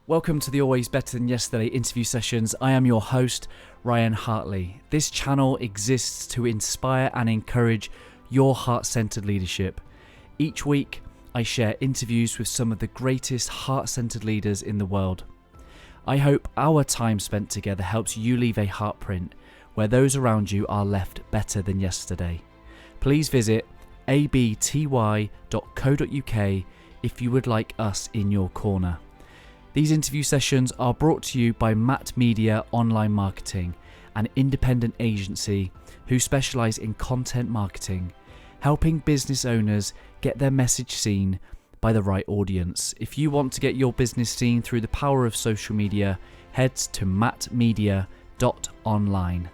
Welcome to the Always Better Than Yesterday interview sessions. I am your host, Ryan Hartley. This channel exists to inspire and encourage your heart-centered leadership. Each week, I share interviews with some of the greatest heart-centered leaders in the world. I hope our time spent together helps you leave a heartprint where those around you are left better than yesterday. Please visit abty.co.uk if you would like us in your corner. These interview sessions are brought to you by Matt Media Online Marketing, an independent agency who specialise in content marketing, helping business owners get their message seen by the right audience. If you want to get your business seen through the power of social media, head to mattmedia.online.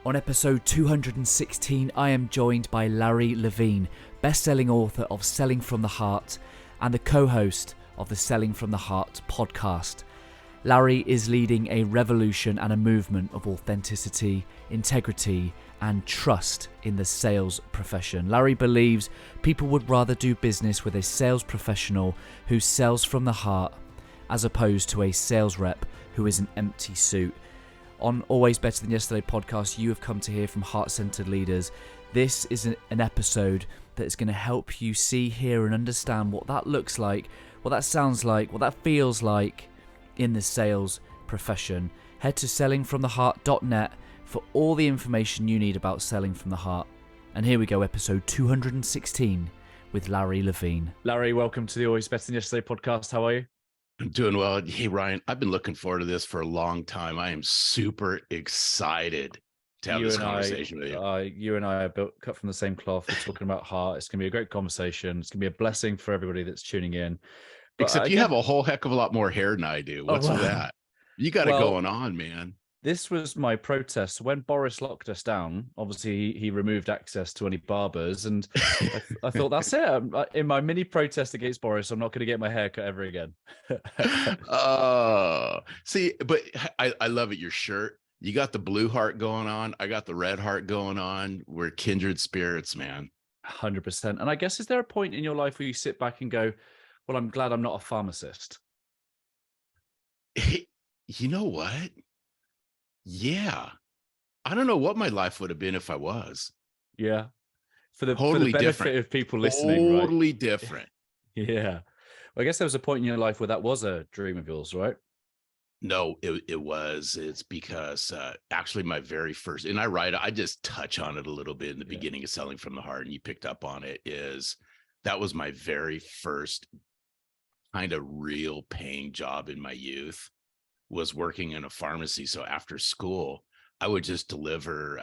On episode 216, I am joined by Larry Levine, best-selling author of Selling from the Heart and the co-host of the Selling from the Heart podcast. Larry is leading a revolution and a movement of authenticity, integrity, and trust in the sales profession. Larry believes people would rather do business with a sales professional who sells from the heart as opposed to a sales rep who is an empty suit. On Always Better Than Yesterday podcast, you have come to hear from heart-centered leaders. This is an episode that is going to help you see, hear, and understand what that looks like, what that sounds like, what that feels like in the sales profession. Head to sellingfromtheheart.net for all the information you need about selling from the heart. And here we go, episode 216 with Larry Levine. Larry, welcome to the Always Better Than Yesterday podcast. How are you? I'm doing well. Hey, Ryan, I've been looking forward to this for a long time. I am super excited to have this conversation with you. You and I are cut from the same cloth. We're talking about heart. It's going to be a great conversation. It's going to be a blessing for everybody that's tuning in. But except you have a whole heck of a lot more hair than I do. What's with that? You got it going on, man. This was my protest. When Boris locked us down, obviously he removed access to any barbers. And I thought, that's it. In my mini protest against Boris, I'm not going to get my hair cut ever again. See, but I love it. Your shirt, you got the blue heart going on. I got the red heart going on. We're kindred spirits, man. 100%. And I guess, is there a point in your life where you sit back and go, well, I'm glad I'm not a pharmacist? You know what? Yeah. I don't know what my life would have been if I was. Yeah. For the benefit different. Of people listening, totally right? Different. Yeah. Well, I guess there was a point in your life where that was a dream of yours, right? No, it was. It's because actually my very first, and I just touch on it a little bit in the beginning of Selling from the Heart, and you picked up on it, is that was my very first kind of real paying job in my youth, was working in a pharmacy. So after school, I would just deliver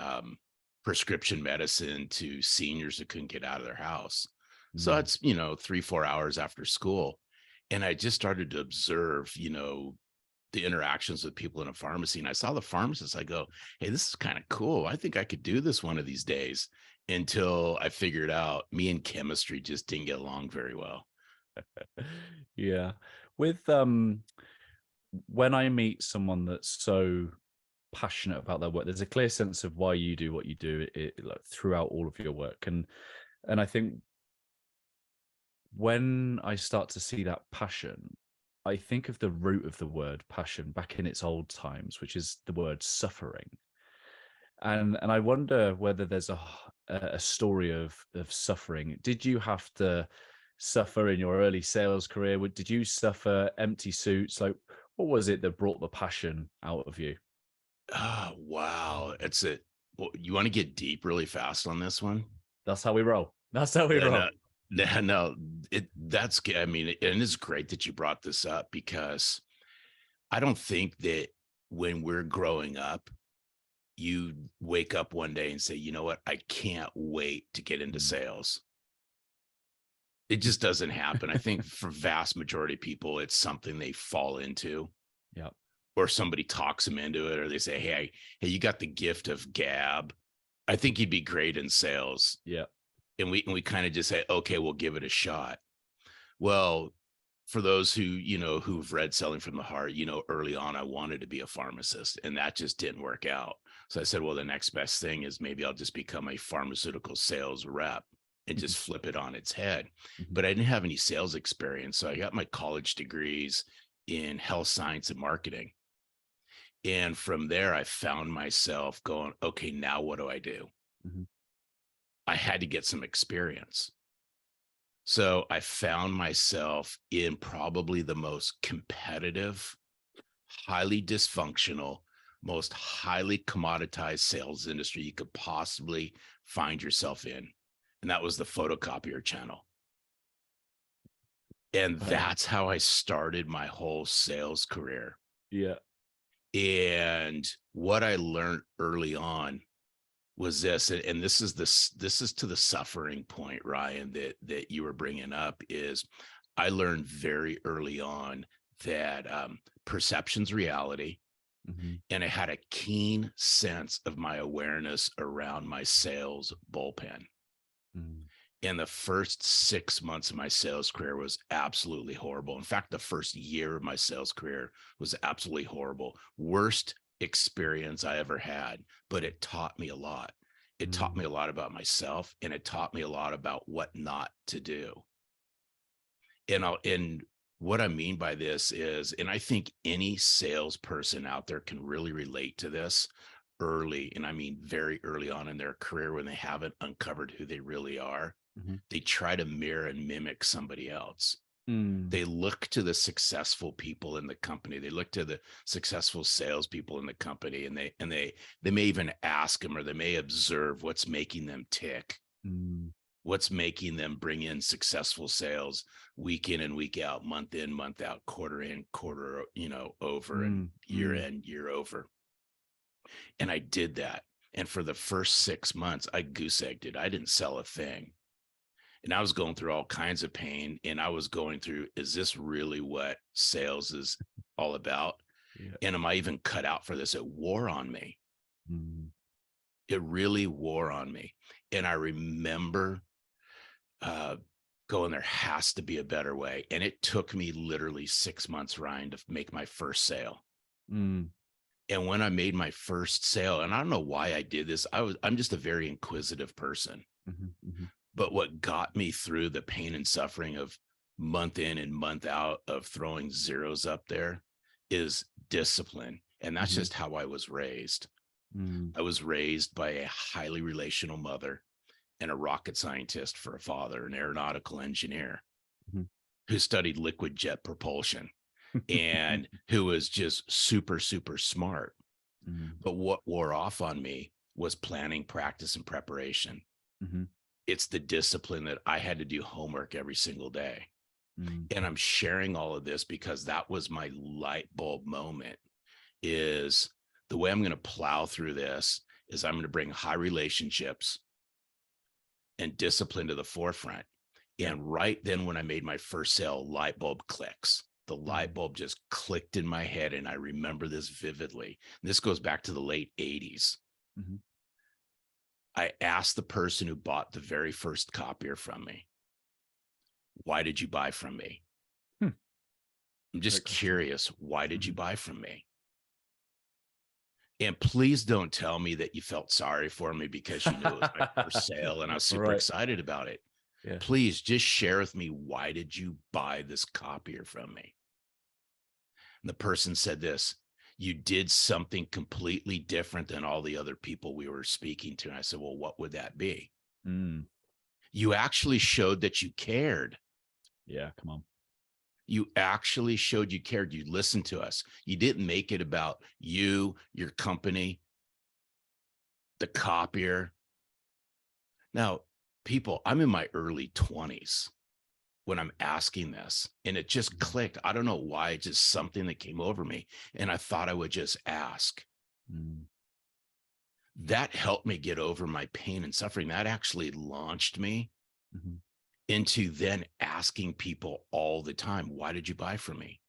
prescription medicine to seniors that couldn't get out of their house. So it's, 3-4 hours after school. And I just started to observe, the interactions with people in a pharmacy. And I saw the pharmacist. I go, hey, this is kind of cool. I think I could do this one of these days, until I figured out me and chemistry just didn't get along very well. Yeah. With when I meet someone that's so passionate about their work, there's a clear sense of why you do what you do like throughout all of your work. And I think when I start to see that passion, I think of the root of the word passion back in its old times, which is the word suffering. And I wonder whether there's a story of suffering. Did you have to suffer in your early sales career? Did you suffer empty suits? Like, what was it that brought the passion out of you? Oh, wow. It's it. Well, you want to get deep really fast on this one? That's how we roll. That's how we roll. No, that's, I mean, and it's great that you brought this up, because I don't think that when we're growing up, you wake up one day and say, you know what, I can't wait to get into sales. It just doesn't happen. I think for vast majority of people, it's something they fall into. Yeah. Or somebody talks them into it, or they say, hey, you got the gift of gab. I think you'd be great in sales. Yeah. And we kind of just say, okay, we'll give it a shot. Well, for those who, who've read Selling from the Heart, early on, I wanted to be a pharmacist, and that just didn't work out. So I said, well, the next best thing is maybe I'll just become a pharmaceutical sales rep and just flip it on its head. But I didn't have any sales experience. So I got my college degrees in health science and marketing. And from there, I found myself going, okay, now what do I do? Mm-hmm. I had to get some experience. So I found myself in probably the most competitive, highly dysfunctional, most highly commoditized sales industry you could possibly find yourself in. And that was the photocopier channel. And that's how I started my whole sales career. Yeah. And what I learned early on was this, and this is to the suffering point, Ryan, that you were bringing up, is I learned very early on that perception's reality. Mm-hmm. And I had a keen sense of my awareness around my sales bullpen. Mm-hmm. And the first 6 months of my sales career was absolutely horrible. In fact, the first year of my sales career was absolutely horrible. Worst experience I ever had, but it taught me a lot. It taught me a lot about myself, and it taught me a lot about what not to do. And what I mean by this is, and I think any salesperson out there can really relate to this early, and I mean very early on in their career when they haven't uncovered who they really are. Mm-hmm. They try to mirror and mimic somebody else. Mm. They look to the successful people in the company. They look to the successful salespeople in the company, and they may even ask them, or they may observe what's making them tick. Mm. What's making them bring in successful sales week in and week out, month in, month out, quarter in, quarter, over, and year in, year over. And I did that. And for the first 6 months, I goose egged it. I didn't sell a thing. And I was going through all kinds of pain. And I was going through, is this really what sales is all about? Yeah. And am I even cut out for this? It wore on me. Mm. It really wore on me. And I remember going, there has to be a better way. And it took me literally 6 months, Ryan, to make my first sale. Mm. And when I made my first sale, and I don't know why I did this, I'm just a very inquisitive person. Mm-hmm. Mm-hmm. But what got me through the pain and suffering of month in and month out of throwing zeros up there is discipline. And that's just how I was raised. Mm. I was raised by a highly relational mother and a rocket scientist for a father, an aeronautical engineer who studied liquid jet propulsion and who was just super, super smart. But what wore off on me was planning, practice, and preparation. It's the discipline that I had to do homework every single day. And I'm sharing all of this because that was my light bulb moment. Is the way I'm going to plow through this is I'm going to bring high relationships and discipline to the forefront. And right then when I made my first sale, light bulb clicks. The light bulb just clicked in my head. And I remember this vividly. This goes back to the late 80s. I asked the person who bought the very first copier from me, why did you buy from me? I'm just curious. Why did you buy from me? And please don't tell me that you felt sorry for me because you knew it was my first sale and I was super excited about it. Yeah. Please just share with me, why did you buy this copier from me? And the person said this, you did something completely different than all the other people we were speaking to. And I said, well, what would that be? You actually showed that you cared. Yeah, come on. You actually showed you cared. You listened to us. You didn't make it about you, your company, the copier. Now, people, I'm in my early 20s when I'm asking this, and it just clicked. I don't know why, it's just something that came over me. And I thought I would just ask. That helped me get over my pain and suffering. That actually launched me into then asking people all the time, why did you buy from me?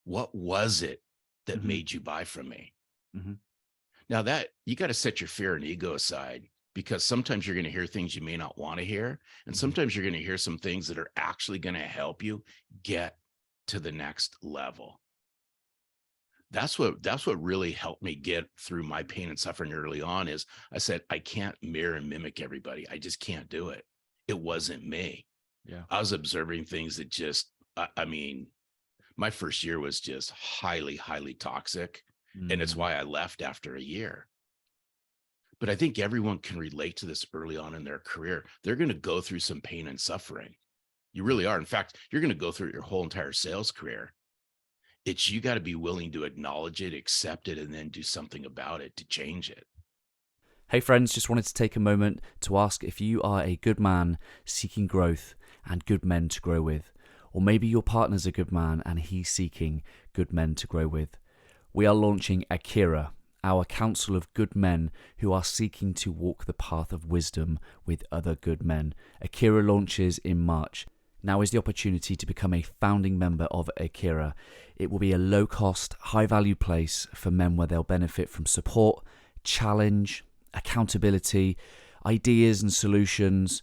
What was it that made you buy from me? Now that you got to set your fear and ego aside, because sometimes you're going to hear things you may not want to hear. And sometimes you're going to hear some things that are actually going to help you get to the next level. That's what really helped me get through my pain and suffering early on. Is I said, I can't mirror and mimic everybody. I just can't do it. It wasn't me. Yeah. I was observing things that just, I mean, my first year was just highly, highly toxic. And it's why I left after a year. But I think everyone can relate to this early on in their career. They're going to go through some pain and suffering. You really are. In fact, you're going to go through your whole entire sales career. It's you got to be willing to acknowledge it, accept it, and then do something about it to change it. Hey friends, just wanted to take a moment to ask if you are a good man seeking growth and good men to grow with. Or maybe your partner's a good man and he's seeking good men to grow with. We are launching Akira, our council of good men who are seeking to walk the path of wisdom with other good men. Akira launches in March. Now is the opportunity to become a founding member of Akira. It will be a low-cost, high-value place for men where they'll benefit from support, challenge, accountability, ideas and solutions.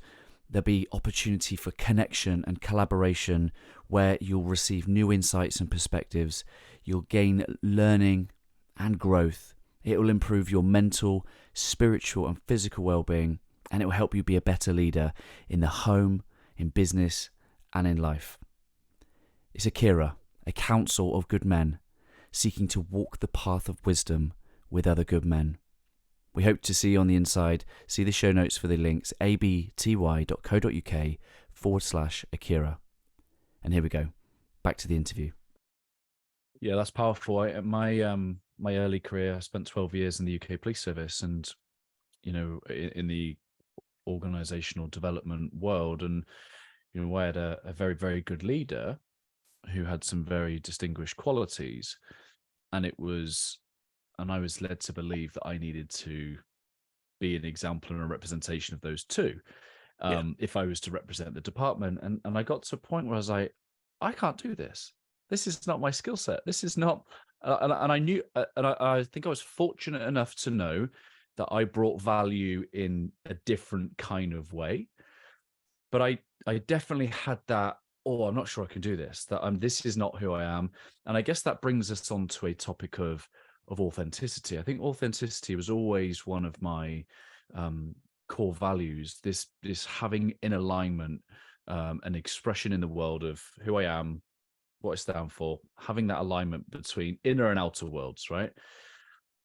There'll be opportunity for connection and collaboration where you'll receive new insights and perspectives. You'll gain learning and growth. It will improve your mental, spiritual and physical well-being, and it will help you be a better leader in the home, in business and in life. It's Akira, a council of good men seeking to walk the path of wisdom with other good men. We hope to see you on the inside. See the show notes for the links, abty.co.uk/Akira. And here we go. Back to the interview. Yeah, that's powerful. My early career, I spent 12 years in the UK Police Service and, in the organizational development world. And, I had a very, very good leader who had some very distinguished qualities. And I was led to believe that I needed to be an example and a representation of those two. If I was to represent the department. And I got to a point where I was like, I can't do this. This is not my skill set. This is not, and I knew, and I think I was fortunate enough to know that I brought value in a different kind of way. But I definitely had that, I'm not sure I can do this, that this is not who I am. And I guess that brings us on to a topic of authenticity. I think authenticity was always one of my core values, this having in alignment an expression in the world of who I am, what I stand for, having that alignment between inner and outer worlds, right?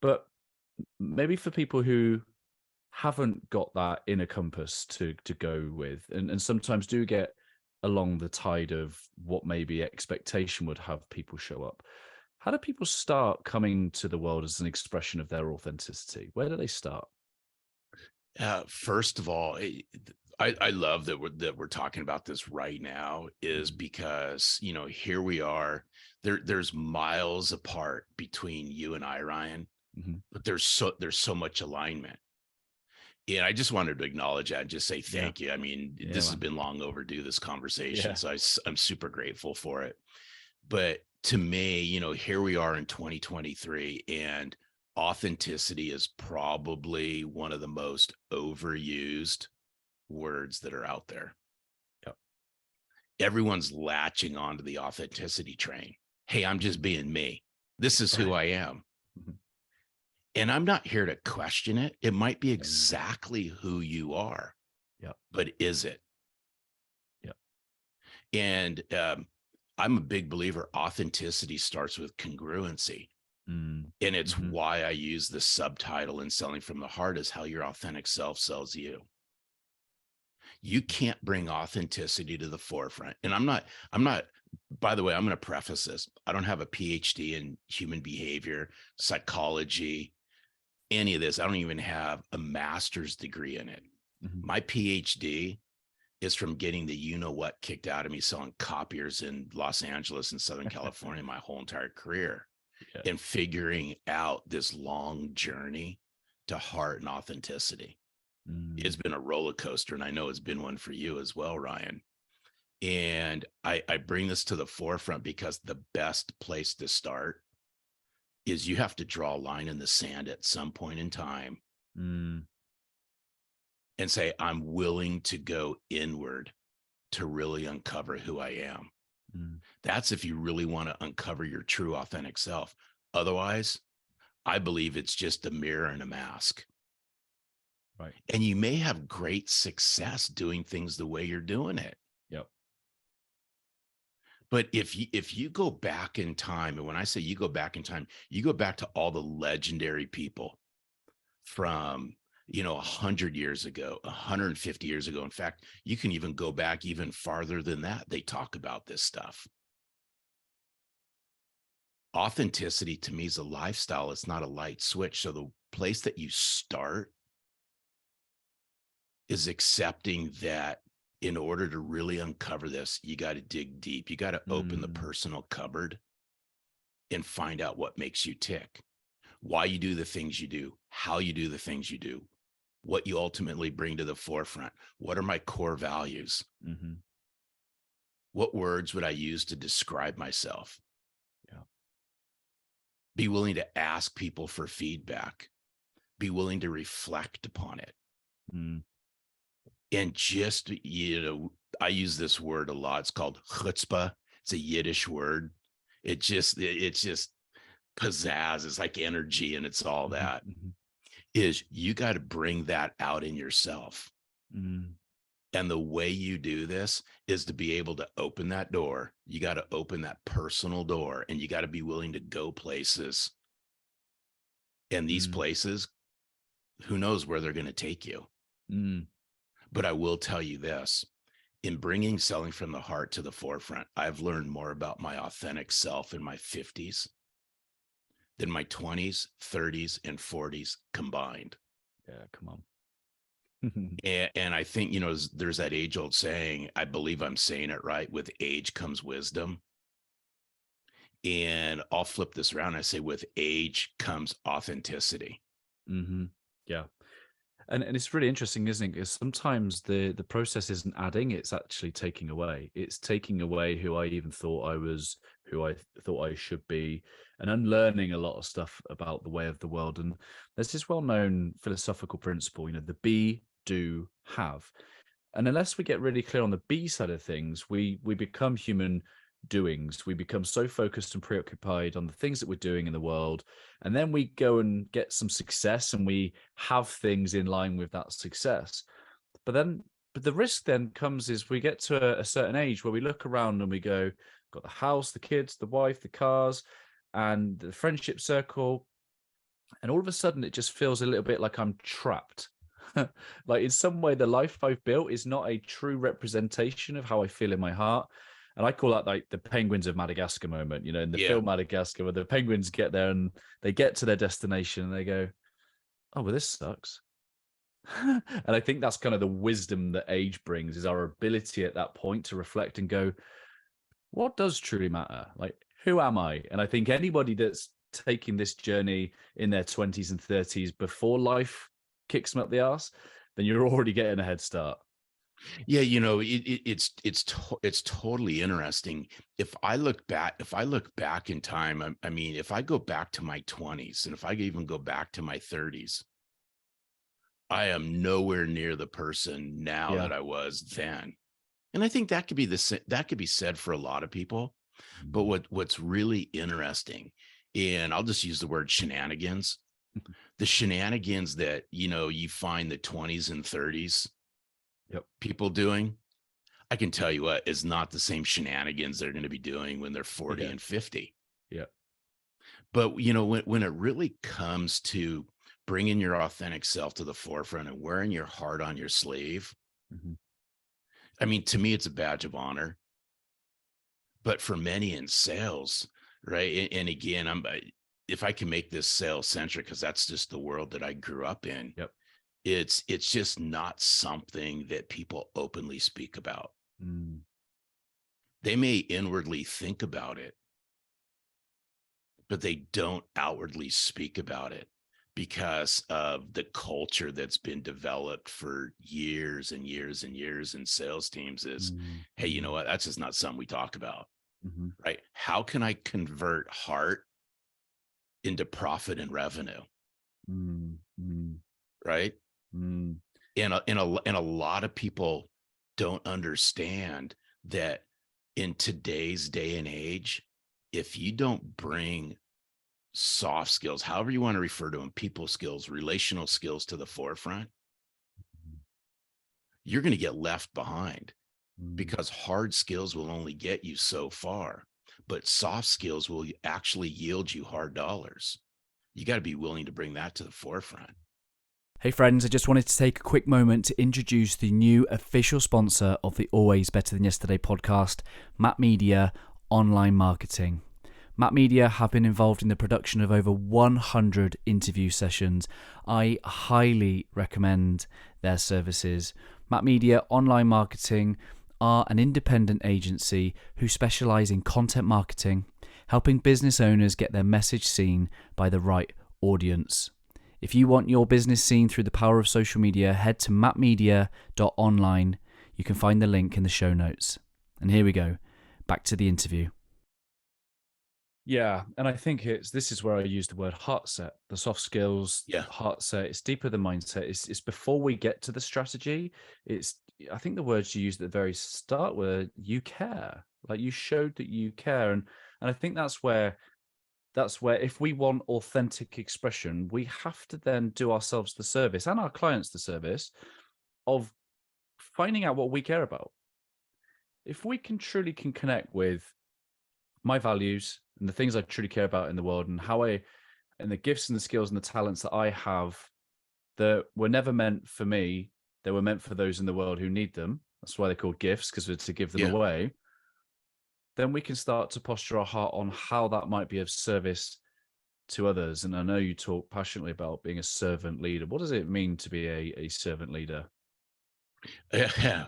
But maybe for people who haven't got that inner compass to go with, and sometimes do get along the tide of what maybe expectation would have people show up, how do people start coming to the world as an expression of their authenticity? Where do they start? First of all, I love that we're talking about this right now, is because here we are. There's miles apart between you and I, Ryan, but there's so much alignment. And I just wanted to acknowledge that and just say thank you. I mean, this has been long overdue, this conversation, so I'm super grateful for it. But to me, here we are in 2023, and authenticity is probably one of the most overused words that are out there. Yep. Everyone's latching onto the authenticity train. Hey, I'm just being me. This is who I am. And I'm not here to question it. It might be exactly who you are. But is it? And I'm a big believer authenticity starts with congruency. And it's why I use the subtitle in Selling from the Heart is how your authentic self sells you. You can't bring authenticity to the forefront. And I'm not, by the way, I'm going to preface this. I don't have a PhD in human behavior, psychology, any of this. I don't even have a master's degree in it. My PhD is from getting the you-know-what kicked out of me selling copiers in Los Angeles and Southern California my whole entire career, and figuring out this long journey to heart and authenticity. It's been a roller coaster, and I know it's been one for you as well, Ryan. And I bring this to the forefront because the best place to start is you have to draw a line in the sand at some point in time and say, I'm willing to go inward to really uncover who I am. That's if you really want to uncover your true authentic self. Otherwise, I believe it's just a mirror and a mask. Right. And you may have great success doing things the way you're doing it. But if you go back in time, and when I say you go back in time, you go back to all the legendary people from 100 years ago, 150 years ago. In fact, you can even go back even farther than that. They talk about this stuff. Authenticity to me is a lifestyle. It's not a light switch. So the place that you start is accepting that in order to really uncover this, you got to dig deep. You got to open the personal cupboard and find out what makes you tick, why you do the things you do, how you do the things you do, what you ultimately bring to the forefront. What are my core values? Mm-hmm. What words would I use to describe myself? Yeah. Be willing to ask people for feedback. Be willing to reflect upon it. Mm. And just, I use this word a lot. It's called chutzpah. It's a Yiddish word. It's just pizzazz. It's like energy, and it's all that. Mm-hmm. Is you got to bring that out in yourself. Mm. And the way you do this is to be able to open that door. You got to open that personal door, and you got to be willing to go places. And these places, who knows where they're going to take you. Mm. But I will tell you this, in bringing Selling from the Heart to the forefront, I've learned more about my authentic self in my 50s than my 20s, 30s, and 40s combined. Yeah, come on. And I think, there's that age old saying, I believe I'm saying it right, with age comes wisdom. And I'll flip this around. I say, with age comes authenticity. Mm-hmm. Yeah. And it's really interesting, isn't it? Because sometimes the process isn't adding; it's actually taking away. It's taking away who I even thought I was, who I thought I should be, and unlearning a lot of stuff about the way of the world. And there's this well-known philosophical principle, the be, do, have. And unless we get really clear on the be side of things, we become human doings. We become so focused and preoccupied on the things that we're doing in the world, and then we go and get some success and we have things in line with that success. But the risk then comes is we get to a certain age where we look around and we go, got the house, the kids, the wife, the cars, and the friendship circle, and all of a sudden it just feels a little bit like I'm trapped. Like in some way the life I've built is not a true representation of how I feel in my heart. And I call that like the penguins of Madagascar moment, in the film Madagascar, where the penguins get there and they get to their destination and they go, oh, well, this sucks. And I think that's kind of the wisdom that age brings, is our ability at that point to reflect and go, what does truly matter? Like, who am I? And I think anybody that's taking this journey in their 20s and 30s before life kicks them up the arse, then you're already getting a head start. Yeah, it's totally interesting. If I look back in time, I mean, if I go back to my 20s, and if I even go back to my 30s, I am nowhere near the person now that I was then. And I think that could be said for a lot of people. But what's really interesting, and I'll just use the word shenanigans, the shenanigans that you find the 20s and 30s people doing, I can tell you what, is not the same shenanigans they're going to be doing when they're 40 and 50. Yeah. But when it really comes to bringing your authentic self to the forefront and wearing your heart on your sleeve, I mean, to me, it's a badge of honor. But for many in sales, right? And again, if I can make this sales centric, because that's just the world that I grew up in. Yep. It's just not something that people openly speak about. They may inwardly think about it, but they don't outwardly speak about it because of the culture that's been developed for years and years and years in sales teams is, hey, you know what? That's just not something we talk about, right? How can I convert heart into profit and revenue? Right? And a lot of people don't understand that in today's day and age, if you don't bring soft skills, however you want to refer to them, people skills, relational skills to the forefront, you're going to get left behind. because hard skills will only get you so far, but soft skills will actually yield you hard dollars. You got to be willing to bring that to the forefront. Hey friends, I just wanted to take a quick moment to introduce the new official sponsor of the Always Better Than Yesterday podcast, Matt Media Online Marketing. Matt Media have been involved in the production of over 100 interview sessions. I highly recommend their services. Matt Media Online Marketing are an independent agency who specialize in content marketing, helping business owners get their message seen by the right audience. If you want your business seen through the power of social media, head to mattmedia.online. You can find the link in the show notes. And here we go. Back to the interview. Yeah, and I think this is where I use the word heart set, the soft skills, heart set. It's deeper than mindset. It's before we get to the strategy. I think the words you used at the very start were you care. Like you showed that you care. And I think that's where if we want authentic expression, we have to then do ourselves the service and our clients the service of finding out what we care about. If we truly can connect with my values and the things I truly care about in the world and and the gifts and the skills and the talents that I have that were never meant for me, they were meant for those in the world who need them. That's why they're called gifts, because we're to give them away. Then we can start to posture our heart on how that might be of service to others. And I know you talk passionately about being a servant leader. What does it mean to be a servant leader? Yeah,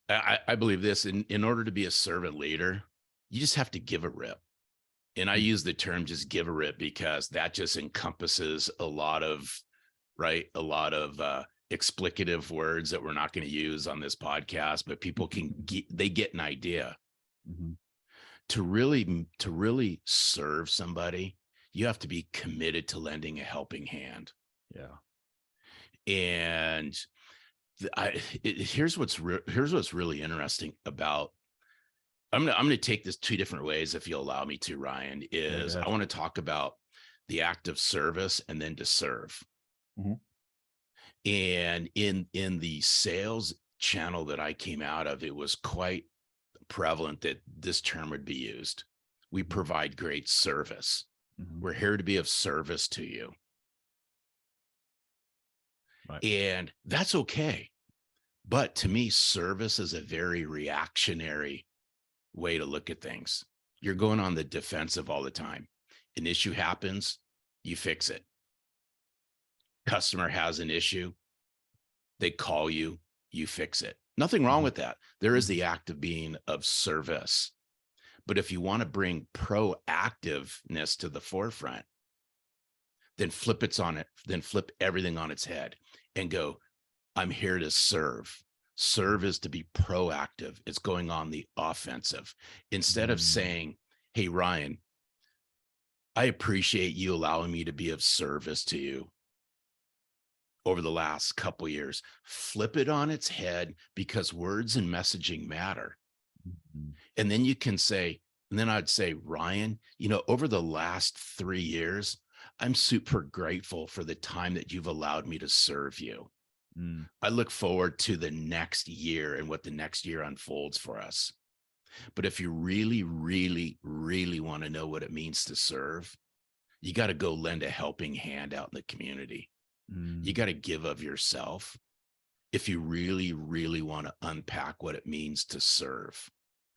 I believe this. In order to be a servant leader, you just have to give a rip. And I use the term just give a rip because that just encompasses a lot of explicative words that we're not going to use on this podcast, but people they get an idea. Mm-hmm. To really serve somebody, you have to be committed to lending a helping hand. Yeah. And here's what's really interesting about, I'm going to take this two different ways, if you'll allow me to, Ryan, is I want to talk about the act of service and then to serve. Mm-hmm. And in the sales channel that I came out of, it was quite prevalent that this term would be used. We provide great service. Mm-hmm. We're here to be of service to you. Right. And that's okay. But to me, service is a very reactionary way to look at things. You're going on the defensive all the time. An issue happens, you fix it. Customer has an issue, they call you, you fix it. Nothing wrong with that. There is the act of being of service. But if you want to bring proactiveness to the forefront, then flip everything on its head and go, I'm here to serve. Serve is to be proactive. It's going on the offensive. Instead of saying, hey, Ryan, I appreciate you allowing me to be of service to you over the last couple of years. Flip it on its head, because words and messaging matter. Mm-hmm. And then you can say, and then I'd say, Ryan, over the last 3 years, I'm super grateful for the time that you've allowed me to serve you. I look forward to the next year and what the next year unfolds for us. But if you really, really, really want to know what it means to serve, you got to go lend a helping hand out in the community. You got to give of yourself if you really, really want to unpack what it means to serve.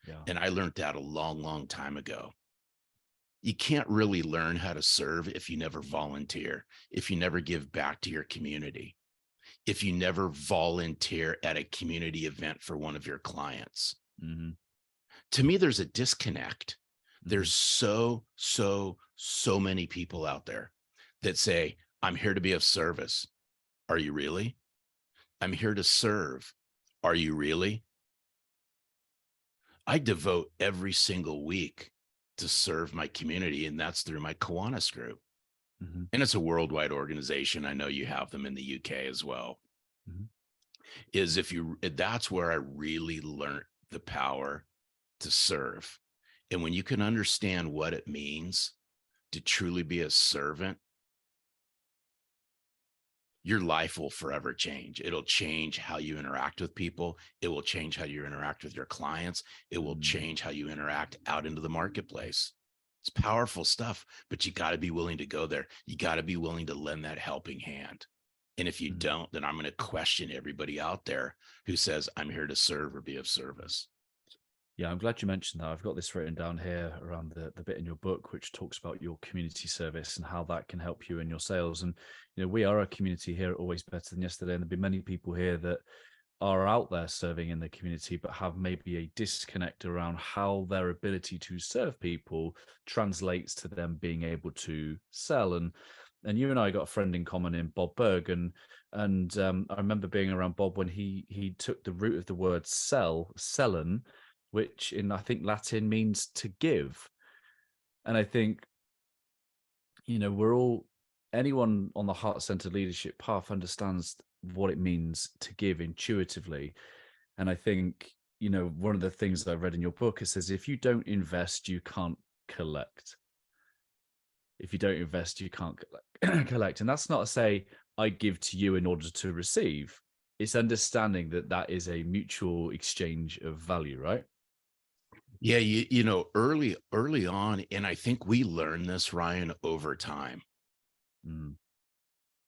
Yeah. And I learned that a long, long time ago. You can't really learn how to serve if you never volunteer, if you never give back to your community, if you never volunteer at a community event for one of your clients. Mm-hmm. To me, there's a disconnect. Mm-hmm. There's so many people out there that say, I'm here to be of service. Are you really? I'm here to serve. Are you really? I devote every single week to serve my community, and that's through my Kiwanis group. Mm-hmm. And it's a worldwide organization. I know you have them in the UK as well. Mm-hmm. That's where I really learned the power to serve. And when you can understand what it means to truly be a servant, your life will forever change. It'll change how you interact with people. It will change how you interact with your clients. It will change how you interact out into the marketplace. It's powerful stuff, but you got to be willing to go there. You got to be willing to lend that helping hand. And if you don't, then I'm going to question everybody out there who says, I'm here to serve or be of service. Yeah, I'm glad you mentioned that. I've got this written down here around the bit in your book, which talks about your community service and how that can help you in your sales. And, we are a community here at Always Better Than Yesterday. And there'll be many people here that are out there serving in the community, but have maybe a disconnect around how their ability to serve people translates to them being able to sell. And you and I got a friend in common in Bob Berg, and I remember being around Bob when he took the root of the word sellen, which in, I think, Latin means to give. And I think, anyone on the heart-centered leadership path understands what it means to give intuitively. And I think, one of the things that I read in your book, it says, if you don't invest, you can't collect. If you don't invest, you can't collect. And that's not to say I give to you in order to receive. It's understanding that that is a mutual exchange of value, right? Yeah, early on, and I think we learn this, Ryan, over time.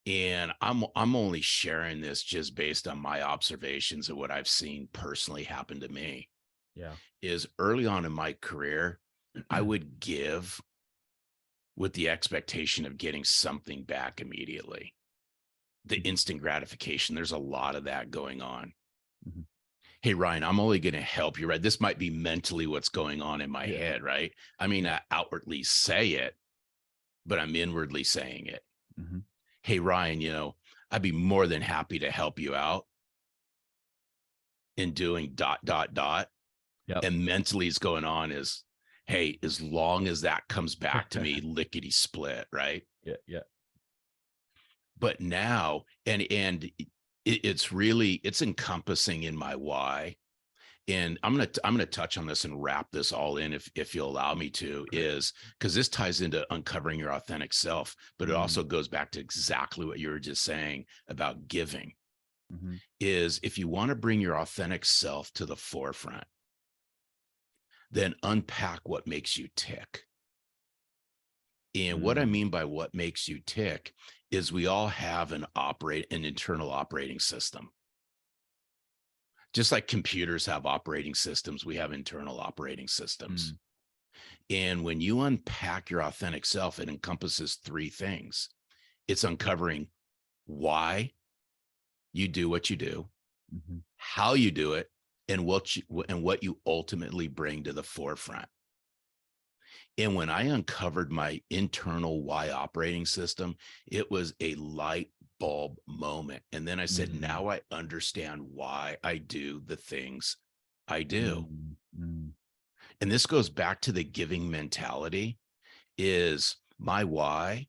And I'm only sharing this just based on my observations of what I've seen personally happen to me. Yeah. Is early on in my career, I would give with the expectation of getting something back immediately. The instant gratification, there's a lot of that going on. Hey, Ryan, I'm only going to help you, right? This might be mentally what's going on in my head, right? I mean, I outwardly say it, but I'm inwardly saying it. Hey, Ryan, I'd be more than happy to help you out in doing ... Yep. And mentally it's going on is, hey, as long as that comes back to me, lickety split, right? Yeah. But now, and it's encompassing in my why. And I'm gonna touch on this and wrap this all in, if you'll allow me to, is because this ties into uncovering your authentic self, but it also goes back to exactly what you were just saying about giving. Is if you want to bring your authentic self to the forefront, then unpack what makes you tick. And what I mean by what makes you tick is we all have an internal operating system. Just like computers have operating systems, we have internal operating systems. And when you unpack your authentic self, it encompasses three things. It's uncovering why you do what you do, how you do it, and what you ultimately bring to the forefront. And when I uncovered my internal why operating system, it was a light bulb moment. And then I said, now I understand why I do the things I do. And this goes back to the giving mentality. Is my why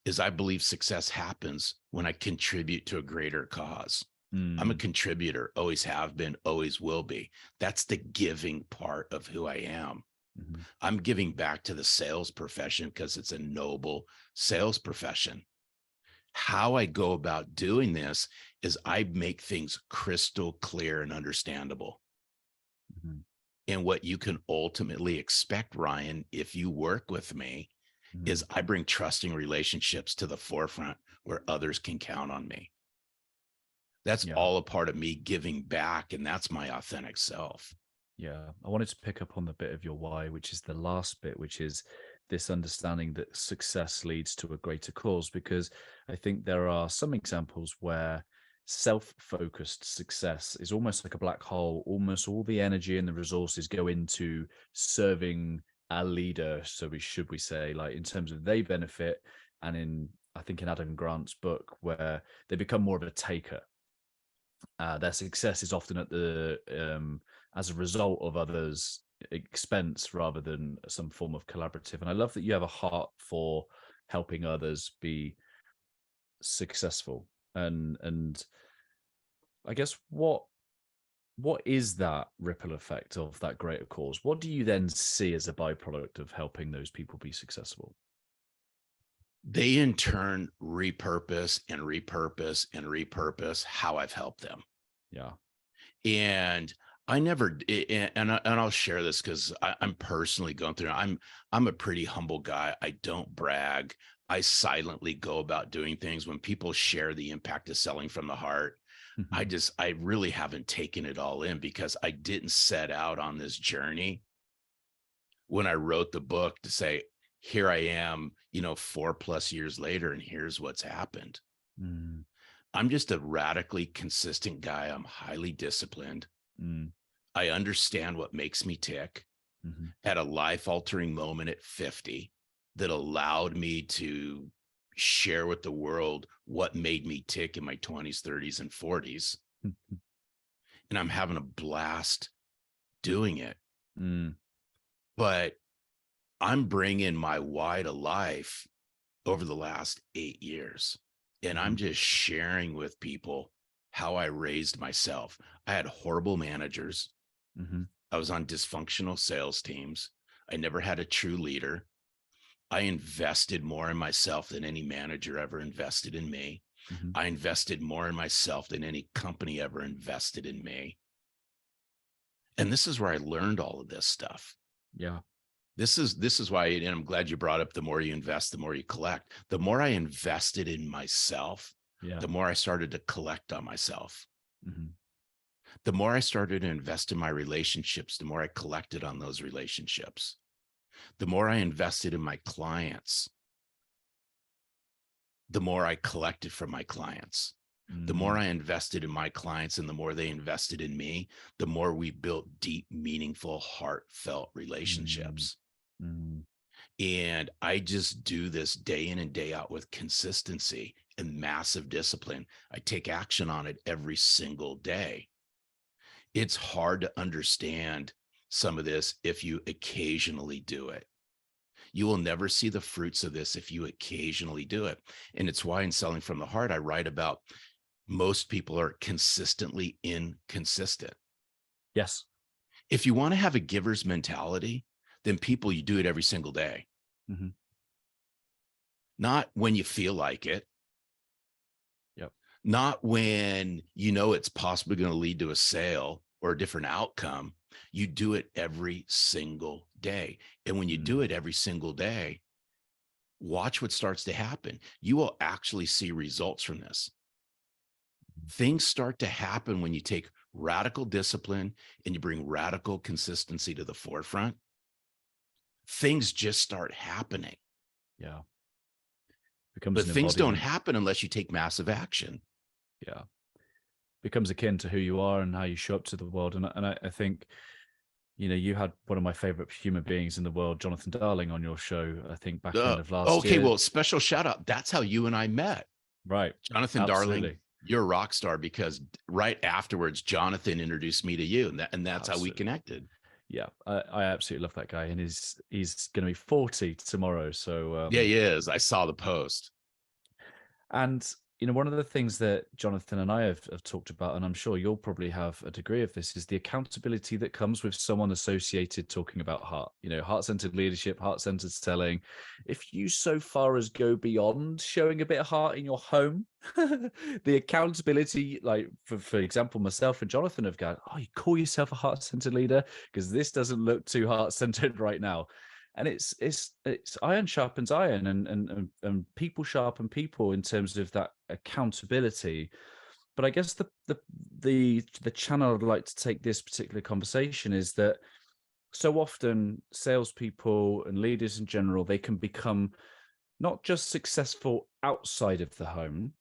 is I believe success happens when I contribute to a greater cause. I'm a contributor, always have been, always will be. That's the giving part of who I am. I'm giving back to the sales profession because it's a noble sales profession. How I go about doing this is I make things crystal clear and understandable. And what you can ultimately expect, Ryan, if you work with me, is I bring trusting relationships to the forefront where others can count on me. That's all a part of me giving back, and that's my authentic self. Yeah, I wanted to pick up on the bit of your why, which is the last bit, which is this understanding that success leads to a greater cause, because I think there are some examples where self-focused success is almost like a black hole. Almost all the energy and the resources go into serving a leader. So we say, like, in terms of they benefit, and I think in Adam Grant's book, where they become more of a taker. Their success is often at the as a result of others' expense rather than some form of collaborative. And I love that you have a heart for helping others be successful. And I guess what is that ripple effect of that greater cause? What do you then see as a byproduct of helping those people be successful? they in turn repurpose and repurpose and repurpose how I've helped them. Yeah. And I never, and I'll share this because I'm personally going through. I'm a pretty humble guy. I don't brag. I silently go about doing things. When people share the impact of selling from the heart, I really haven't taken it all in, because I didn't set out on this journey when I wrote the book to say, here I am, 4+ years later, and here's what's happened. Mm. I'm just a radically consistent guy. I'm highly disciplined. Mm. I understand what makes me tick. Mm-hmm. Had a life-altering moment at 50 that allowed me to share with the world what made me tick in my 20s, 30s, and 40s. Mm-hmm. And I'm having a blast doing it. Mm. But I'm bringing my why to life over the last 8 years. And I'm just sharing with people how I raised myself. I had horrible managers. Mm-hmm. I was on dysfunctional sales teams. I never had a true leader. I invested more in myself than any manager ever invested in me. Mm-hmm. I invested more in myself than any company ever invested in me. And this is where I learned all of this stuff. Yeah. This is why, and I'm glad you brought up, the more you invest, the more you collect. The more I invested in myself, the more I started to collect on myself. Mm-hmm. The more I started to invest in my relationships, the more I collected on those relationships. The more I invested in my clients, the more I collected from my clients. The more I invested in my clients and the more they invested in me, the more we built deep, meaningful, heartfelt relationships. Mm. And I just do this day in and day out with consistency and massive discipline. I take action on it every single day. It's hard to understand some of this if you occasionally do it. You will never see the fruits of this if you occasionally do it. And it's why in Selling from the Heart, I write about most people are consistently inconsistent. Yes. If you want to have a giver's mentality, then you do it every single day. Mm-hmm. Not when you feel like it. Yep. Not when it's possibly going to lead to a sale or a different outcome. You do it every single day. And when you do it every single day, watch what starts to happen. You will actually see results from this. Things start to happen when you take radical discipline and you bring radical consistency to the forefront. Things just start happening. Yeah. But things don't happen unless you take massive action. Yeah. Becomes akin to who you are and how you show up to the world. And I think, you had one of my favorite human beings in the world, Jonathan Darling, on your show, I think back end of last year. Okay, well, special shout out. That's how you and I met. Right. Jonathan Darling, you're a rock star, because right afterwards, Jonathan introduced me to you, and that's how we connected. Yeah, I absolutely love that guy, and he's going to be 40 tomorrow. So yeah, he is. I saw the post. And one of the things that Jonathan and I have talked about, and I'm sure you'll probably have a degree of this, is the accountability that comes with someone associated talking about heart. Heart-centered leadership, heart-centered selling. If you so far as go beyond showing a bit of heart in your home, the accountability, like for example, myself and Jonathan have gone, oh, you call yourself a heart-centered leader because this doesn't look too heart-centered right now. And it's iron sharpens iron, and people sharpen people in terms of that accountability. But I guess the channel I'd like to take this particular conversation is that so often salespeople and leaders in general, they can become not just successful outside of the home,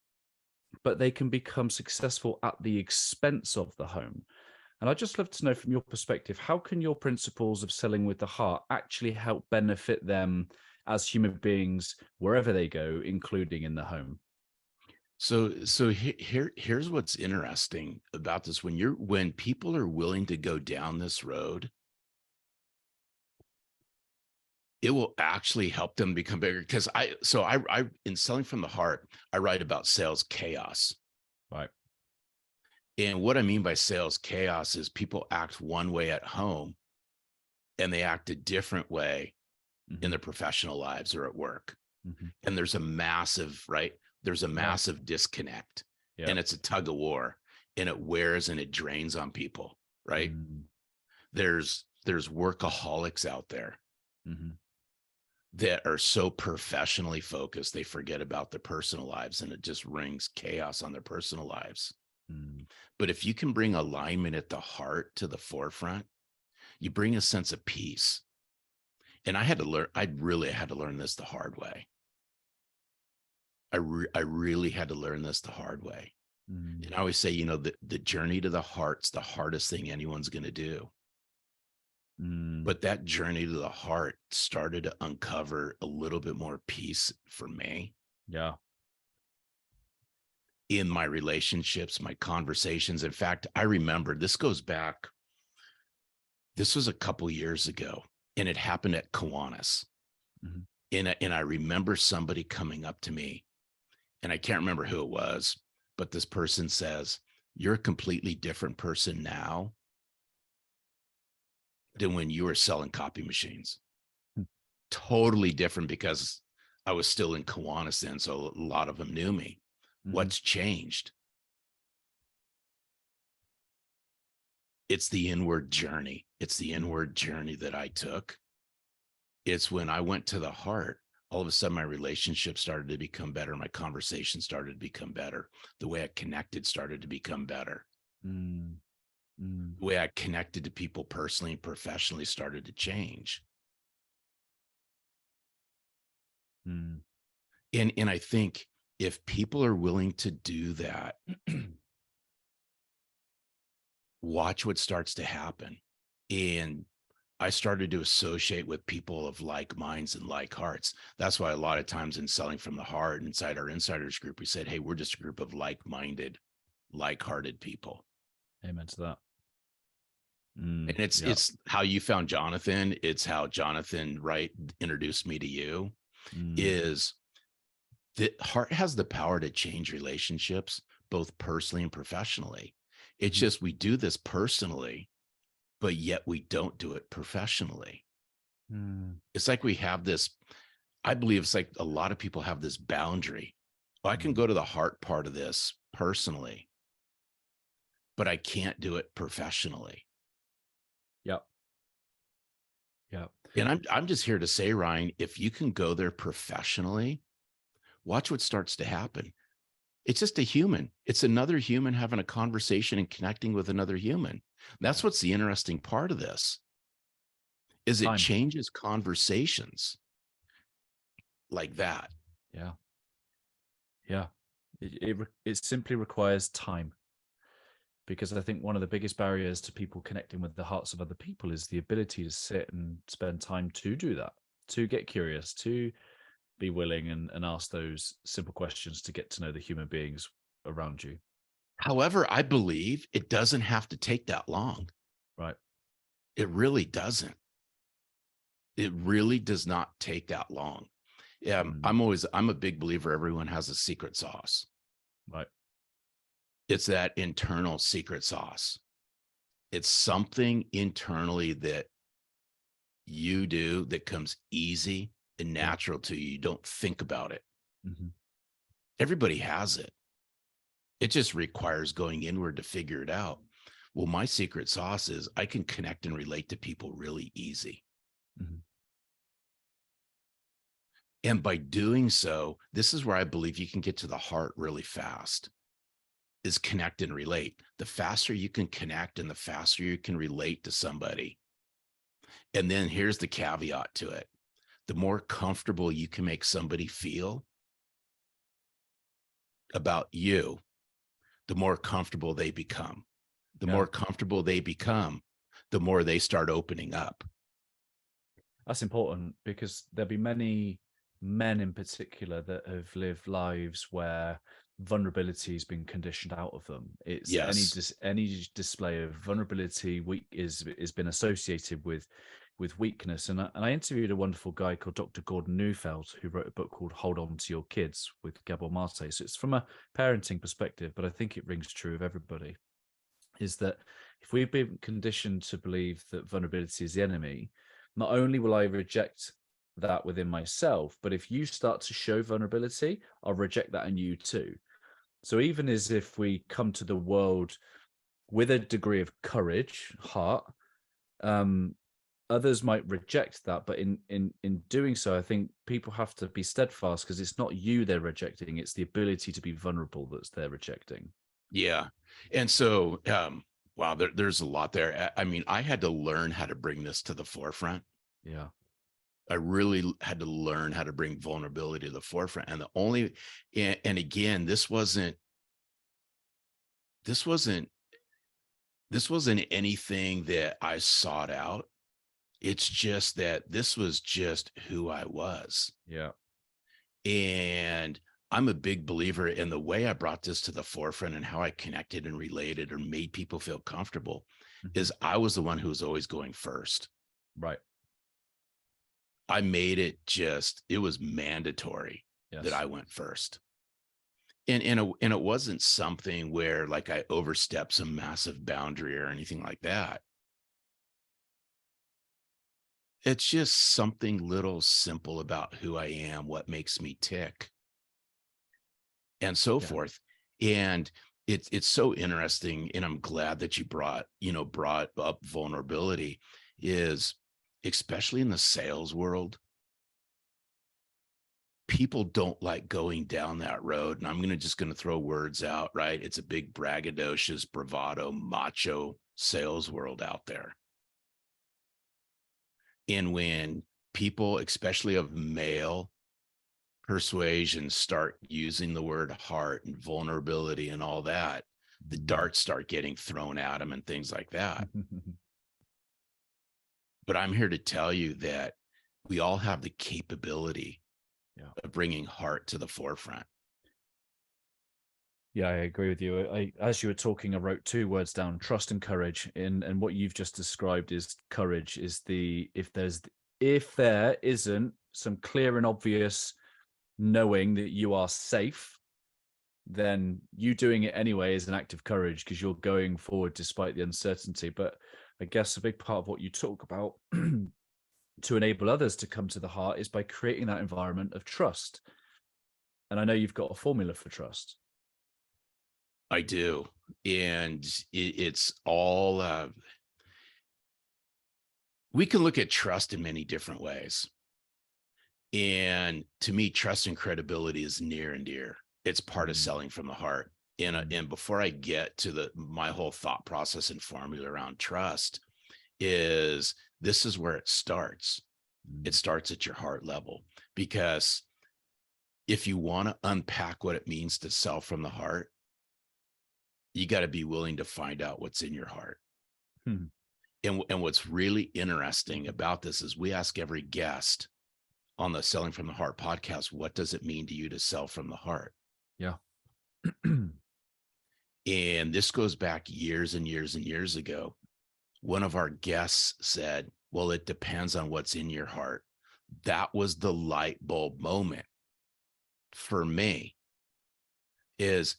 but they can become successful at the expense of the home. And I'd just love to know from your perspective, how can your principles of selling with the heart actually help benefit them as human beings, wherever they go, including in the home? So here's what's interesting about this. When people are willing to go down this road, it will actually help them become bigger. Because I in Selling from the Heart, I write about sales chaos. Right. And what I mean by sales chaos is people act one way at home and they act a different way in their professional lives or at work. And there's a massive, right? There's a massive disconnect, and it's a tug of war, and it wears and it drains on people, right? There's workaholics out there that are so professionally focused, they forget about their personal lives, and it just rings chaos on their personal lives. But if you can bring alignment at the heart to the forefront, you bring a sense of peace. And I really had to learn this the hard way. I really had to learn this the hard way. And I always say, you know, the journey to the heart's the hardest thing anyone's going to do. But that journey to the heart started to uncover a little bit more peace for me. Yeah. In my relationships, my conversations. In fact, I remember this goes back. This was a couple years ago, and it happened at Kiwanis. And I remember somebody coming up to me, and I can't remember who it was, but this person says, "You're a completely different person now than when you were selling copy machines." Totally different, because I was still in Kiwanis then, so a lot of them knew me. What's changed? It's the inward journey. It's the inward journey that I took. It's when I went to the heart, all of a sudden my relationship started to become better. My conversation started to become better. The way I connected started to become better. The way I connected to people personally and professionally started to change. And I think if people are willing to do that, watch what starts to happen. And I started to associate with people of like minds and like hearts. That's why a lot of times in Selling from the Heart, inside our insiders group, we said, hey, we're just a group of like-minded, like-hearted people. Amen to that. And it's how you found Jonathan. It's how Jonathan, right, introduced me to you. Is the heart has the power to change relationships, both personally and professionally. It's just, we do this personally, but yet we don't do it professionally. It's like we have this, I believe it's like a lot of people have this boundary. Well, I can go to the heart part of this personally, but I can't do it professionally. Yep. And I'm just here to say, Ryan, if you can go there professionally, watch what starts to happen. It's just a human. It's another human having a conversation and connecting with another human. That's what's the interesting part of this, is it changes conversations like that. Yeah. It simply requires time. Because I think one of the biggest barriers to people connecting with the hearts of other people is the ability to sit and spend time to do that, to get curious, to be willing and ask those simple questions to get to know the human beings around you. However, I believe it doesn't have to take that long. Right. It really doesn't. It really does not take that long. I'm a big believer everyone has a secret sauce. Right. It's that internal secret sauce. It's something internally that you do that comes easy and natural to you. You don't think about it. Everybody has it. It just requires going inward to figure it out. Well, my secret sauce is I can connect and relate to people really easy. And by doing so, this is where I believe you can get to the heart really fast, is connect and relate. The faster you can connect and the faster you can relate to somebody. And then here's the caveat to it. The more comfortable you can make somebody feel about you, the more comfortable they become. The more comfortable they become, the more they start opening up. That's important, because there'll be many men in particular that have lived lives where vulnerability has been conditioned out of them. It's any display of vulnerability has been associated with weakness. And I interviewed a wonderful guy called Dr. Gordon Neufeld, who wrote a book called Hold On to Your Kids with Gabor Mate. So it's from a parenting perspective, but I think it rings true of everybody, is that if we've been conditioned to believe that vulnerability is the enemy, not only will I reject that within myself. But if you start to show vulnerability, I'll reject that in you too. So even as if we come to the world with a degree of courage, heart, others might reject that. But in doing so, I think people have to be steadfast, because it's not you they're rejecting, it's the ability to be vulnerable that's they're rejecting. Yeah. And so, wow, there's a lot there. I mean, I had to learn how to bring this to the forefront. Yeah. I really had to learn how to bring vulnerability to the forefront. And and again, this wasn't anything that I sought out. It's just that this was just who I was. Yeah. And I'm a big believer in the way I brought this to the forefront and how I connected and related or made people feel comfortable is I was the one who was always going first. Right. I made it it was mandatory that I went first. And it wasn't something where like I overstepped some massive boundary or anything like that. It's just something little simple about who I am, what makes me tick, and so forth. And it's so interesting. And I'm glad that you brought up vulnerability, is especially in the sales world. People don't like going down that road. And I'm just going to throw words out, right? It's a big braggadocious, bravado, macho sales world out there. And when people, especially of male persuasion, start using the word heart and vulnerability and all that, the darts start getting thrown at them and things like that. But I'm here to tell you that we all have the capability of bringing heart to the forefront. Yeah, I agree with you. As you were talking, I wrote two words down: trust and courage. And what you've just described is courage. Is if there isn't some clear and obvious knowing that you are safe, then you doing it anyway is an act of courage, because you're going forward despite the uncertainty. But I guess a big part of what you talk about to enable others to come to the heart is by creating that environment of trust. And I know you've got a formula for trust. I do. And it's all, we can look at trust in many different ways. And to me, trust and credibility is near and dear. It's part of selling from the heart. And before I get to my whole thought process and formula around trust, this is where it starts. It starts at your heart level, because if you want to unpack what it means to sell from the heart, you got to be willing to find out what's in your heart. And what's really interesting about this is we ask every guest on the Selling from the Heart podcast, what does it mean to you to sell from the heart? Yeah. And this goes back years and years and years ago. One of our guests said, well, it depends on what's in your heart. That was the light bulb moment for me, is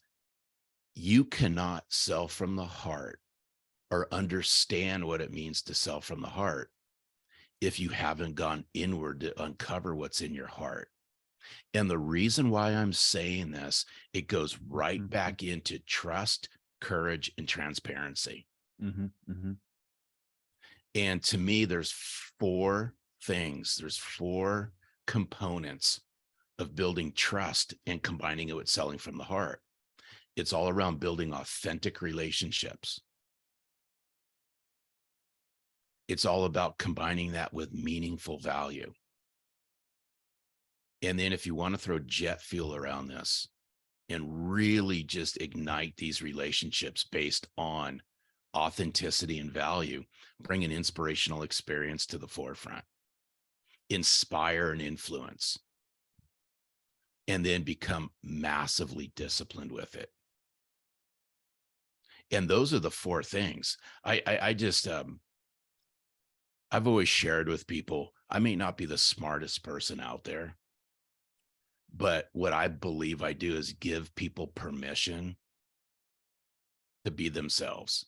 you cannot sell from the heart or understand what it means to sell from the heart if you haven't gone inward to uncover what's in your heart. And the reason why I'm saying this, it goes right back into trust, courage, and transparency. And to me, there's four components of building trust and combining it with selling from the heart. It's all around building authentic relationships. It's all about combining that with meaningful value. And then if you want to throw jet fuel around this and really just ignite these relationships based on authenticity and value, bring an inspirational experience to the forefront, inspire and influence, and then become massively disciplined with it. And those are the four things. I've always shared with people, I may not be the smartest person out there, but what I believe I do is give people permission to be themselves.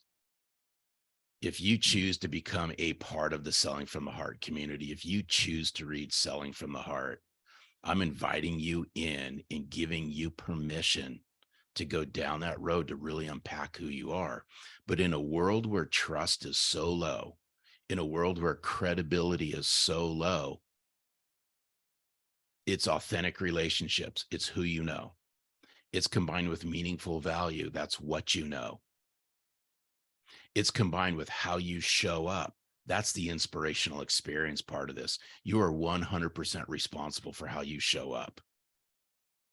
If you choose to become a part of the Selling from the Heart community, if you choose to read Selling from the Heart, I'm inviting you in and giving you permission to go down that road to really unpack who you are. But in a world where trust is so low, in a world where credibility is so low, it's authentic relationships. It's who you know. It's combined with meaningful value. That's what you know. It's combined with how you show up. That's the inspirational experience part of this. You are 100% responsible for how you show up.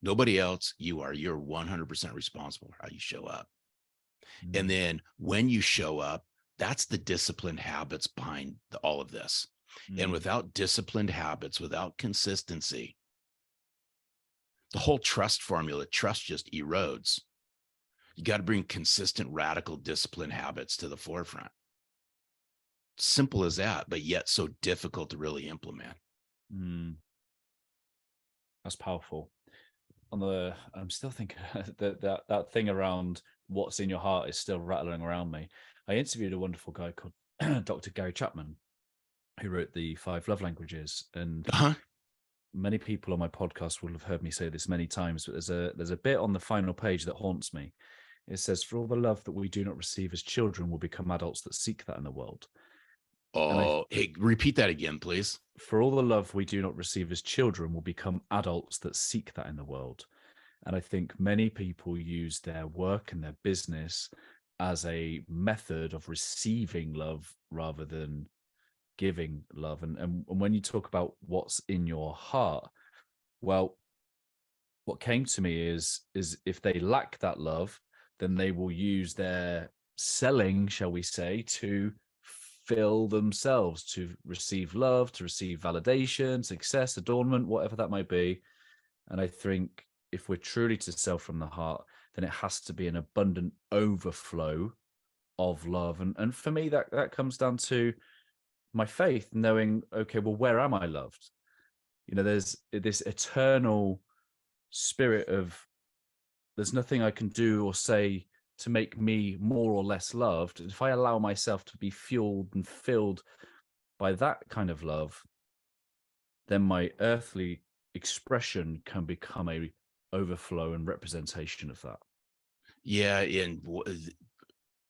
Nobody else, you are. You're 100% responsible for how you show up. And then when you show up, that's the disciplined habits behind all of this. And without disciplined habits, without consistency, the whole trust formula, trust just erodes. You got to bring consistent, radical, disciplined habits to the forefront. Simple as that, but yet so difficult to really implement. That's powerful. I'm still thinking that thing around what's in your heart is still rattling around me. I interviewed a wonderful guy called Dr. Gary Chapman, who wrote the 5 Love Languages, and many people on my podcast will have heard me say this many times. But there's a bit on the final page that haunts me. It says, "For all the love that we do not receive as children, will become adults that seek that in the world." Oh, hey, repeat that again, please. For all the love we do not receive as children will become adults that seek that in the world. And I think many people use their work and their business as a method of receiving love rather than giving love. And when you talk about what's in your heart, well, what came to me is if they lack that love, then they will use their selling, shall we say, to fill themselves, to receive love, to receive validation, success, adornment, whatever that might be. And I think if we're truly to sell from the heart, then it has to be an abundant overflow of love. And for me, that comes down to my faith, knowing, okay, well, where am I loved? You know, there's this eternal spirit of there's nothing I can do or say to make me more or less loved. If I allow myself to be fueled and filled by that kind of love, then my earthly expression can become a overflow and representation of that. Yeah, and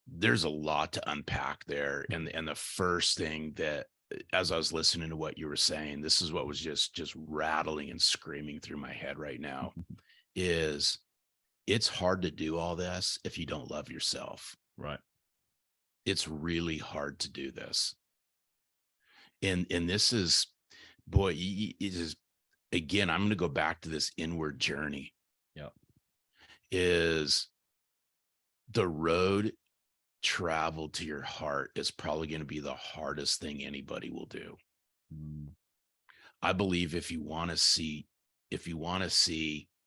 there's a lot to unpack there. And the first thing that, as I was listening to what you were saying, this is what was just rattling and screaming through my head right now, is it's hard to do all this if you don't love yourself. Right. It's really hard to do this. And this is, boy, it is, again, I'm going to go back to this inward journey. Yeah. Is the road traveled to your heart is probably going to be the hardest thing anybody will do. I believe if you want to see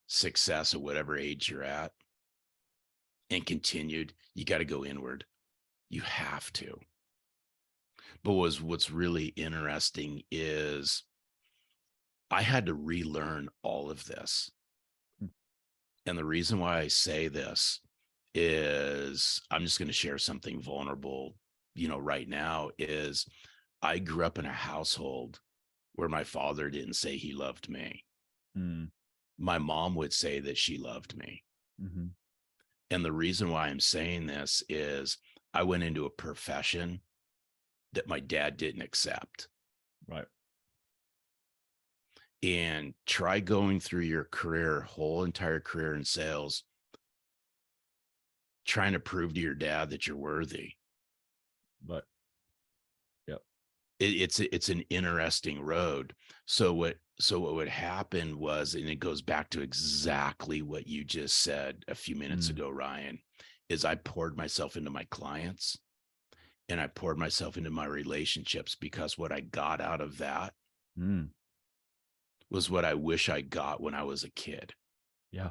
success at whatever age you're at and continued, you got to go inward. You have to. But what's really interesting is I had to relearn all of this. And the reason why I say this is I'm just going to share something vulnerable, right now, is I grew up in a household where my father didn't say he loved me. My mom would say that she loved me. And the reason why I'm saying this is I went into a profession that my dad didn't accept. Right. And try going through your whole entire career in sales, trying to prove to your dad that you're worthy. But yeah, it's an interesting road. So what would happen was, and it goes back to exactly what you just said a few minutes ago, Ryan, is I poured myself into my clients and I poured myself into my relationships, because what I got out of that was what I wish I got when I was a kid. Yeah.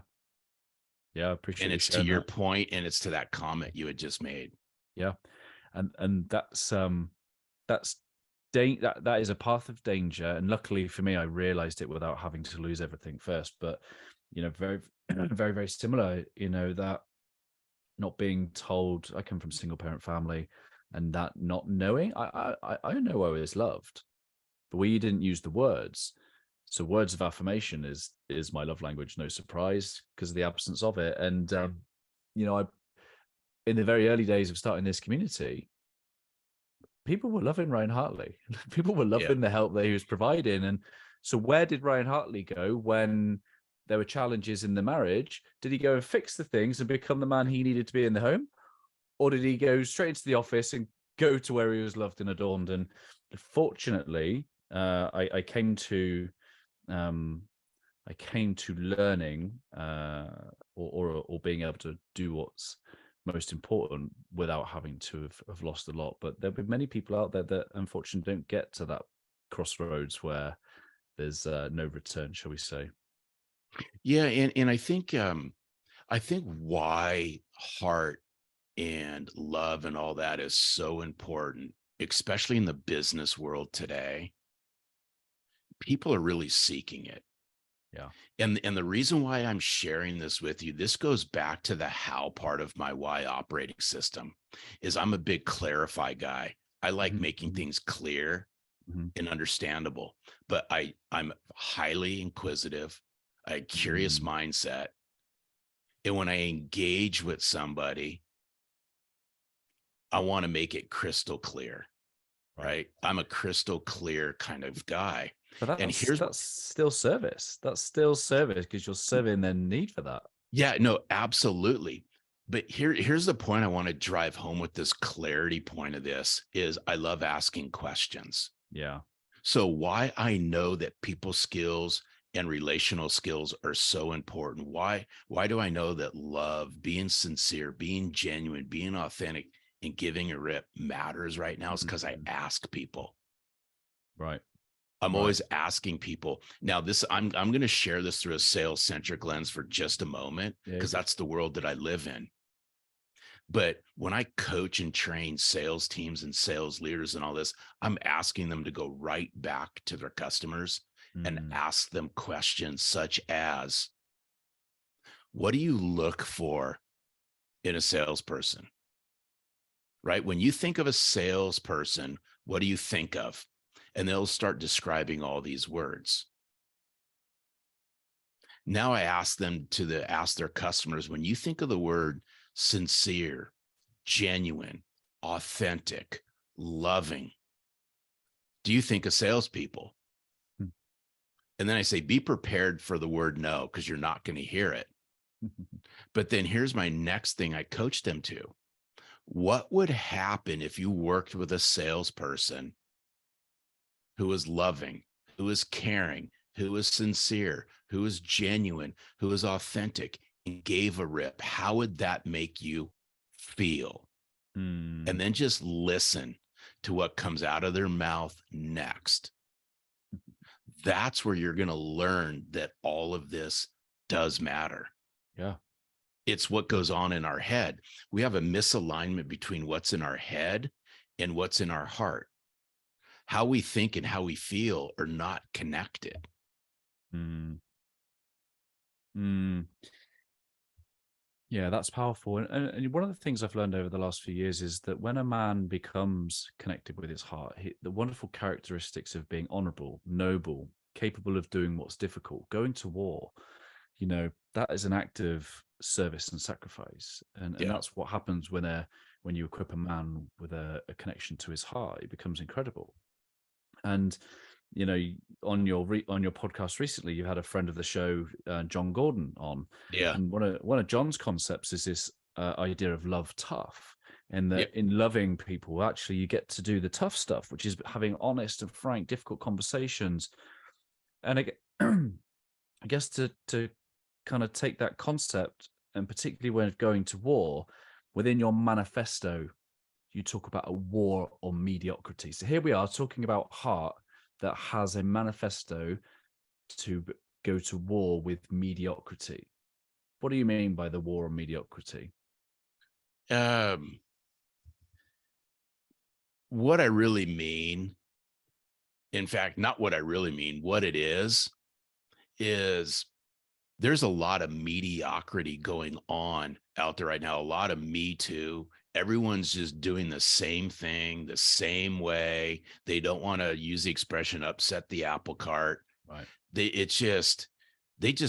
Yeah. I appreciate And it's to your point, and it's to that comment you had just made. Yeah. And that is a path of danger. And luckily for me, I realized it without having to lose everything first. But, very, very, very similar, that not being told, I come from a single parent family, and that not knowing. I know I was loved, but we didn't use the words. So words of affirmation is my love language, no surprise, because of the absence of it. And I in the very early days of starting this community, people were loving Ryan Hartley. People were Yeah. loving the help that he was providing. And so where did Ryan Hartley go when there were challenges in the marriage? Did he go and fix the things and become the man he needed to be in the home? Or did he go straight into the office and go to where he was loved and adorned? And fortunately, I came to learning or being able to do what's most important without having to have lost a lot. But there'll be many people out there that unfortunately don't get to that crossroads where there's no return, shall we say. Yeah, and I think why heart and love and all that is so important, especially in the business world today. People are really seeking it. Yeah. And the reason why I'm sharing this with you, this goes back to the how part of my why operating system, is I'm a big clarify guy. I like making things clear and understandable, but I'm highly inquisitive, a curious mindset. And when I engage with somebody, I want to make it crystal clear, right? I'm a crystal clear kind of guy. But And that's still service. That's still service because you're serving their need for that. yeah, no, absolutely. But here's the point I want to drive home with this clarity point of this is I love asking questions. Yeah. So why I know that people skills and relational skills are so important. Why do I know that love, being sincere, being genuine, being authentic, and giving a rip matters right now? Is because I ask people. Right. I'm always asking people. Now, I'm going to share this through a sales centric lens for just a moment, because that's the world that I live in. But when I coach and train sales teams and sales leaders and all this, I'm asking them to go right back to their customers and ask them questions such as, what do you look for in a salesperson? Right? When you think of a salesperson, what do you think of? And they'll start describing all these words. Now I ask them to ask their customers, when you think of the word sincere, genuine, authentic, loving, do you think of salespeople? And then I say, be prepared for the word no, because you're not going to hear it. But then here's my next thing I coach them to. What would happen if you worked with a salesperson who is loving, who is caring, who is sincere, who is genuine, who is authentic, and gave a rip? How would that make you feel? And then just listen to what comes out of their mouth next. That's where you're going to learn that all of this does matter. Yeah. It's what goes on in our head. We have a misalignment between what's in our head and what's in our heart. How we think and how we feel are not connected. Yeah, that's powerful. And one of the things I've learned over the last few years is that when a man becomes connected with his heart, the wonderful characteristics of being honorable, noble, capable of doing what's difficult, going to war, that is an act of service and sacrifice. And that's what happens when you equip a man with a connection to his heart. It becomes incredible. And on your podcast recently, you had a friend of the show, John Gordon, on. Yeah. And one of John's concepts is this idea of love tough, and that in loving people, actually, you get to do the tough stuff, which is having honest and frank, difficult conversations. And I guess to kind of take that concept, and particularly when going to war, within your manifesto, you talk about a war on mediocrity. So here we are talking about heart that has a manifesto to go to war with mediocrity. What do you mean by the war on mediocrity? What I really mean, in fact, not what I really mean, what it is there's a lot of mediocrity going on out there right now, a lot of Me Too Everyone's just doing the same thing the same way. They don't want to use the expression upset the apple cart. Right. They just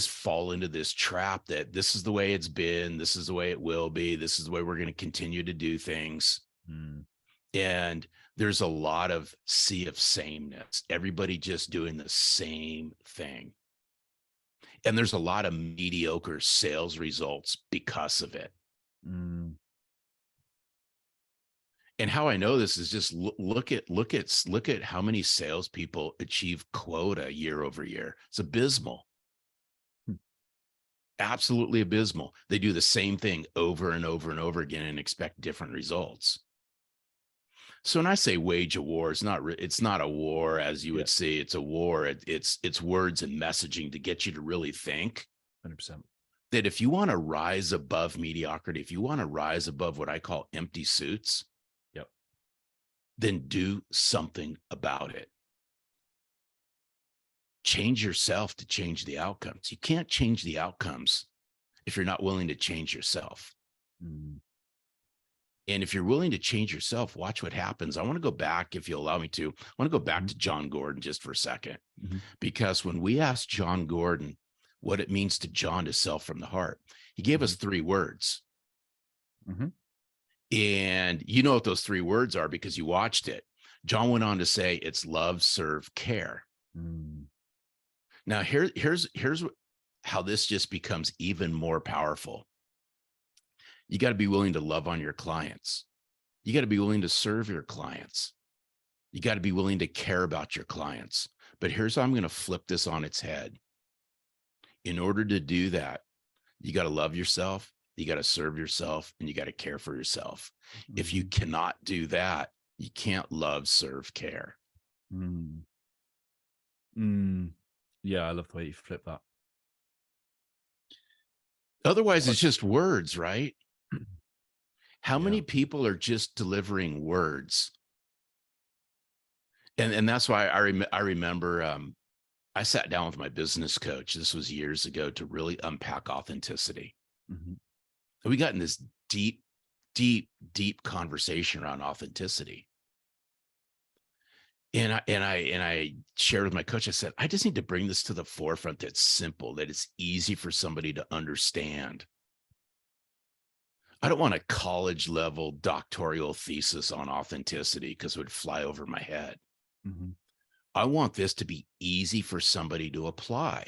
fall into this trap that this is the way it's been, this is the way it will be, this is the way we're going to continue to do things. And there's a lot of sea of sameness, everybody just doing the same thing. And there's a lot of mediocre sales results because of it. And how I know this is just look at how many salespeople achieve quota year over year. It's abysmal. Absolutely abysmal. They do the same thing over and over and over again and expect different results. So when I say wage a war, it's not a war as you would see. It's a war. It's words and messaging to get you to really think. 100%. That if you want to rise above mediocrity, if you want to rise above what I call empty suits, then do something about it. Change yourself to change the outcomes. You can't change the outcomes if you're not willing to change yourself. And if you're willing to change yourself, watch what happens. I want to go back, if you'll allow me to, I want to go back to John Gordon just for a second, because when we asked John Gordon what it means to John to sell from the heart, he gave us 3 words. And you know what those 3 words are because you watched it. John went on to say it's love, serve, care. Now, here's how this just becomes even more powerful. You got to be willing to love on your clients. You got to be willing to serve your clients. You got to be willing to care about your clients. But here's how I'm going to flip this on its head. In order to do that, you got to love yourself. You got to serve yourself, and you got to care for yourself. If you cannot do that, you can't love, serve, care. Yeah, I love the way you flip that. Otherwise, it's just words, right? How many people are just delivering words? And that's why I remember I sat down with my business coach. This was years ago to really unpack authenticity. And we got in this deep conversation around authenticity. And I shared with my coach, I said, I just need to bring this to the forefront that's simple, that it's easy for somebody to understand. I don't want a college level doctoral thesis on authenticity because it would fly over my head. I want this to be easy for somebody to apply.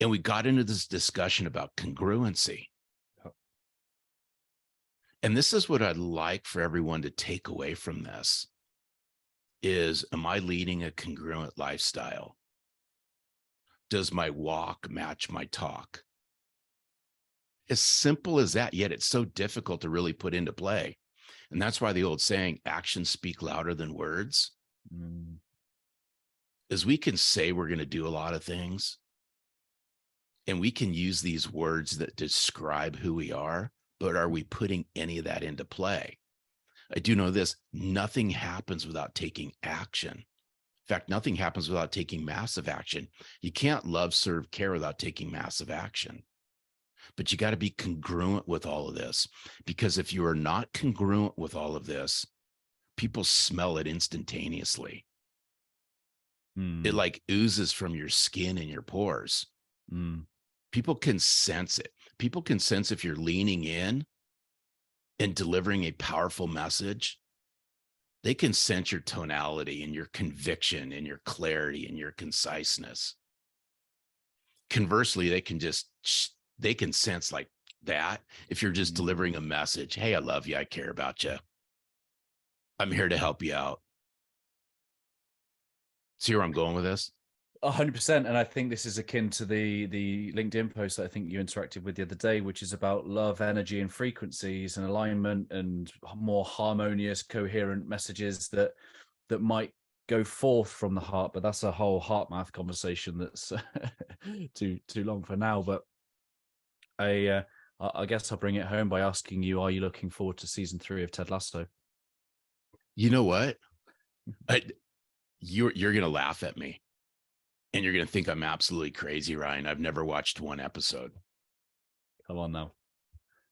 And we got into this discussion about congruency. And this is what I'd like for everyone to take away from this is, am I leading a congruent lifestyle? Does my walk match my talk? As simple as that, yet it's so difficult to really put into play. And that's why the old saying, actions speak louder than words. Is we can say we're going to do a lot of things, and we can use these words that describe who we are, but are we putting any of that into play? I do know this, nothing happens without taking action. In fact, nothing happens without taking massive action. You can't love, serve, care without taking massive action. But you got to be congruent with all of this, because if you are not congruent with all of this, people smell it instantaneously. It like oozes from your skin and your pores. People can sense it. People can sense if you're leaning in and delivering a powerful message. They can sense your tonality and your conviction and your clarity and your conciseness. Conversely, they can sense like that if you're just delivering a message. Hey, I love you. I care about you. I'm here to help you out. See where I'm going with this? 100%. And I think this is akin to the LinkedIn post that I think you interacted with the other day, which is about love, energy, and frequencies and alignment and more harmonious, coherent messages that might go forth from the heart. But that's a whole heart math conversation that's too long for now. But I guess I'll bring it home by asking you, are you looking forward to season 3 of Ted Lasso? You know what? You're going to laugh at me. And you're going to think I'm absolutely crazy, Ryan. I've never watched one episode. Come on now.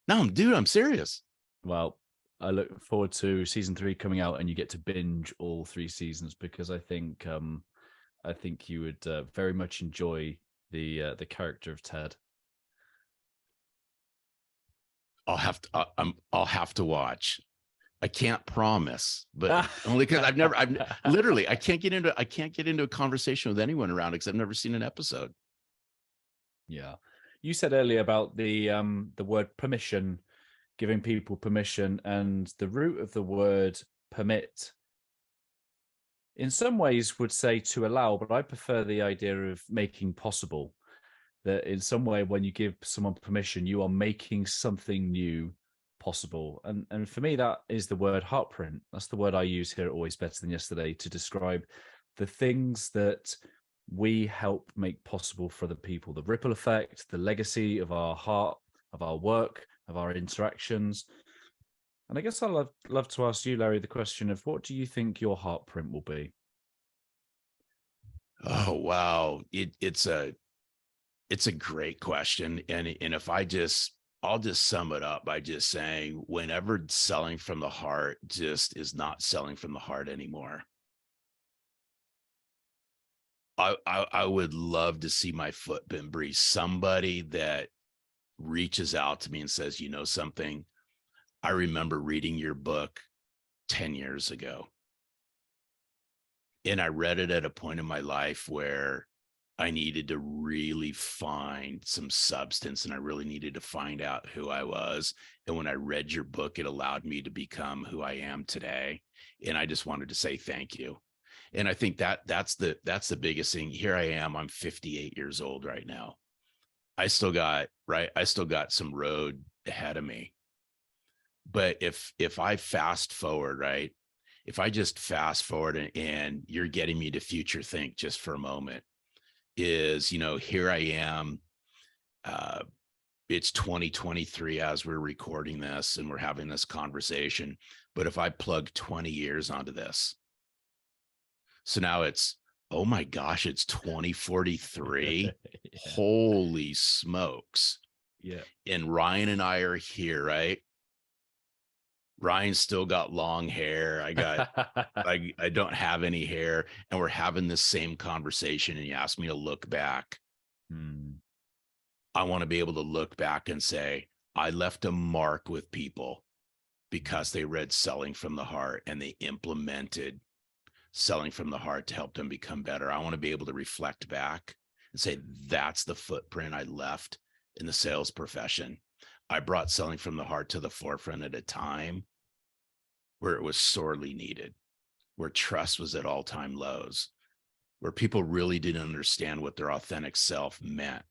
No, dude, I'm serious. Well, I look forward to season 3 coming out, and you get to binge all 3 seasons, because I think you would very much enjoy the character of Ted. I'll have to watch. I can't promise, but only because I've literally, I can't get into a conversation with anyone around it because I've never seen an episode. Yeah. You said earlier about the word permission, giving people permission, and the root of the word permit in some ways would say to allow, but I prefer the idea of making possible. That in some way, when you give someone permission, you are making something new possible. And for me, that is the word heartprint. That's the word I use here at Always Better Than Yesterday to describe the things that we help make possible for the people, the ripple effect, the legacy of our heart, of our work, of our interactions. And I guess I'd love to ask you, Larry, the question of what do you think your heartprint will be? Oh, wow. It's a great question. And if I'll just sum it up by just saying, whenever selling from the heart just is not selling from the heart anymore, I would love to see my footprint be somebody that reaches out to me and says, you know something, I remember reading your book 10 years ago. And I read it at a point in my life where I needed to really find some substance, and I really needed to find out who I was. And when I read your book, it allowed me to become who I am today. And I just wanted to say thank you. And I think that's the biggest thing. Here I am, I'm 58 years old right now. I still got some road ahead of me. But if I fast forward, right? If I just fast forward and you're getting me to future think just for a moment, is, here I am. It's 2023 as we're recording this and we're having this conversation. But if I plug 20 years onto this, so now it's, oh my gosh, it's 2043. Yeah. Holy smokes. Yeah. And Ryan and I are here, right? Ryan's still got long hair. I don't have any hair, and we're having this same conversation. And you asked me to look back. I want to be able to look back and say, I left a mark with people because they read Selling from the Heart and they implemented Selling from the Heart to help them become better. I want to be able to reflect back and say, that's the footprint I left in the sales profession. I brought Selling from the Heart to the forefront at a time where it was sorely needed, where trust was at all-time lows, where people really didn't understand what their authentic self meant.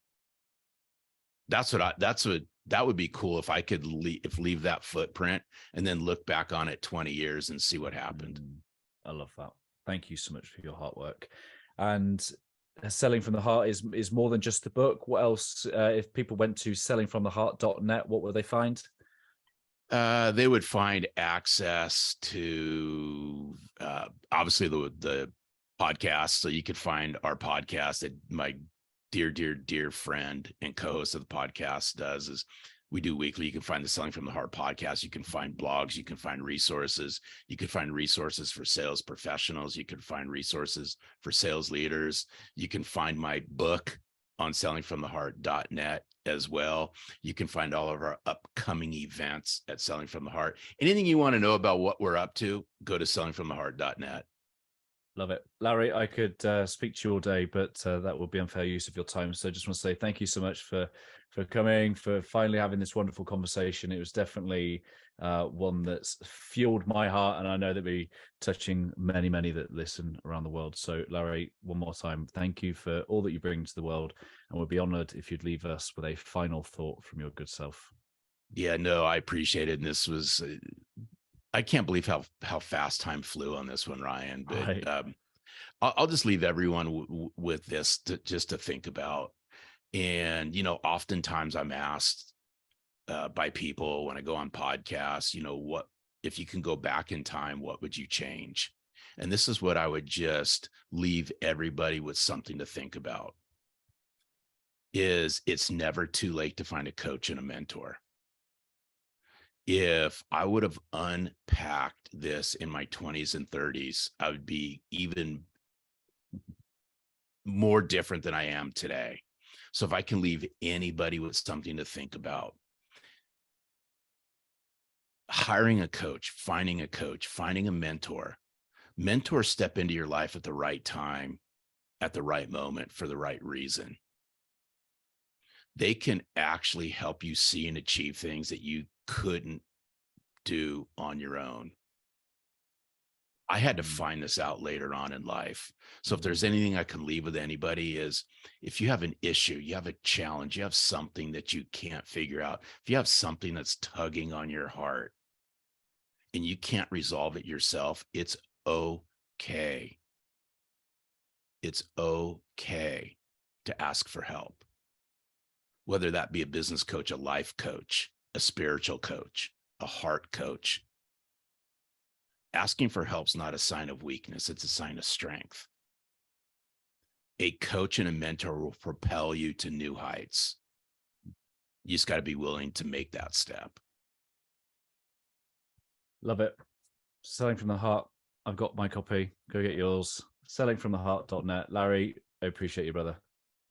That would be cool if I could leave that footprint and then look back on it 20 years and see what happened. I love that. Thank you so much for your hard work. And Selling from the Heart is more than just the book. What else? If people went to sellingfromtheheart.net, what would they find? They would find access to obviously the podcast. So you could find our podcast that my dear friend and co-host of the podcast does is we do weekly. You can find the Selling from the Heart podcast. You can find blogs. You can find resources. You can find resources for sales professionals. You can find resources for sales leaders. You can find my book on sellingfromtheheart.net as well. You can find all of our upcoming events at Selling from the Heart. Anything you want to know about what we're up to, go to sellingfromtheheart.net. Love it. Larry, I could speak to you all day, but that would be unfair use of your time. So I just want to say thank you so much for coming, for finally having this wonderful conversation. It was definitely one that's fueled my heart, and I know that we're touching many that listen around the world. So Larry, one more time, thank you for all that you bring to the world, and we'd be honored if you'd leave us with a final thought from your good self. Yeah, no, I appreciate it. And this was... I can't believe how fast time flew on this one, Ryan. But right. I'll just leave everyone with this just to think about. And, oftentimes I'm asked by people when I go on podcasts, what if you can go back in time, what would you change? And this is what I would just leave everybody with something to think about. Is it's never too late to find a coach and a mentor. if I would have unpacked this in my 20s and 30s, I would be even more different than I am today. So if I can leave anybody with something to think about, hiring a coach, finding a mentor. Mentors step into your life at the right time, at the right moment, for the right reason. They can actually help you see and achieve things that you couldn't do on your own. I had to find this out later on in life. So if there's anything I can leave with anybody is, if you have an issue, you have a challenge, you have something that you can't figure out, if you have something that's tugging on your heart and you can't resolve it yourself, it's okay. It's okay to ask for help, whether that be a business coach, a life coach, a spiritual coach, a heart coach. Asking for help's not a sign of weakness. It's a sign of strength. A coach and a mentor will propel you to new heights. You just got to be willing to make that step. Love it. Selling from the Heart. I've got my copy. Go get yours. Sellingfromtheheart.net. Larry, I appreciate you, brother.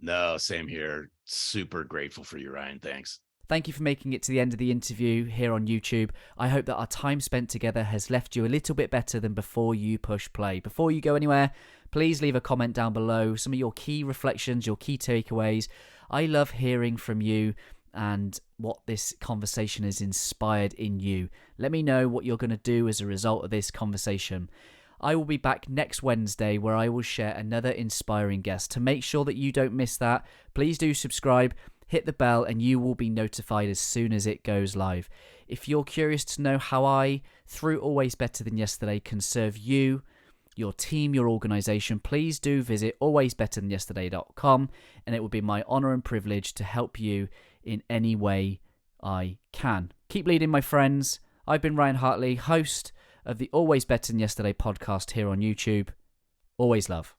No, same here. Super grateful for you, Ryan. Thanks. Thank you for making it to the end of the interview here on YouTube. I hope that our time spent together has left you a little bit better than before you push play. Before you go anywhere, please leave a comment down below. Some of your key reflections, your key takeaways. I love hearing from you and what this conversation has inspired in you. Let me know what you're going to do as a result of this conversation. I will be back next Wednesday where I will share another inspiring guest. To make sure that you don't miss that, please do subscribe, hit the bell, and you will be notified as soon as it goes live. If you're curious to know how I, through Always Better Than Yesterday, can serve you, your team, your organization, please do visit alwaysbetterthanyesterday.com, and it will be my honor and privilege to help you in any way I can. Keep leading, my friends. I've been Ryan Hartley, host of the Always Better Than Yesterday podcast here on YouTube. Always love.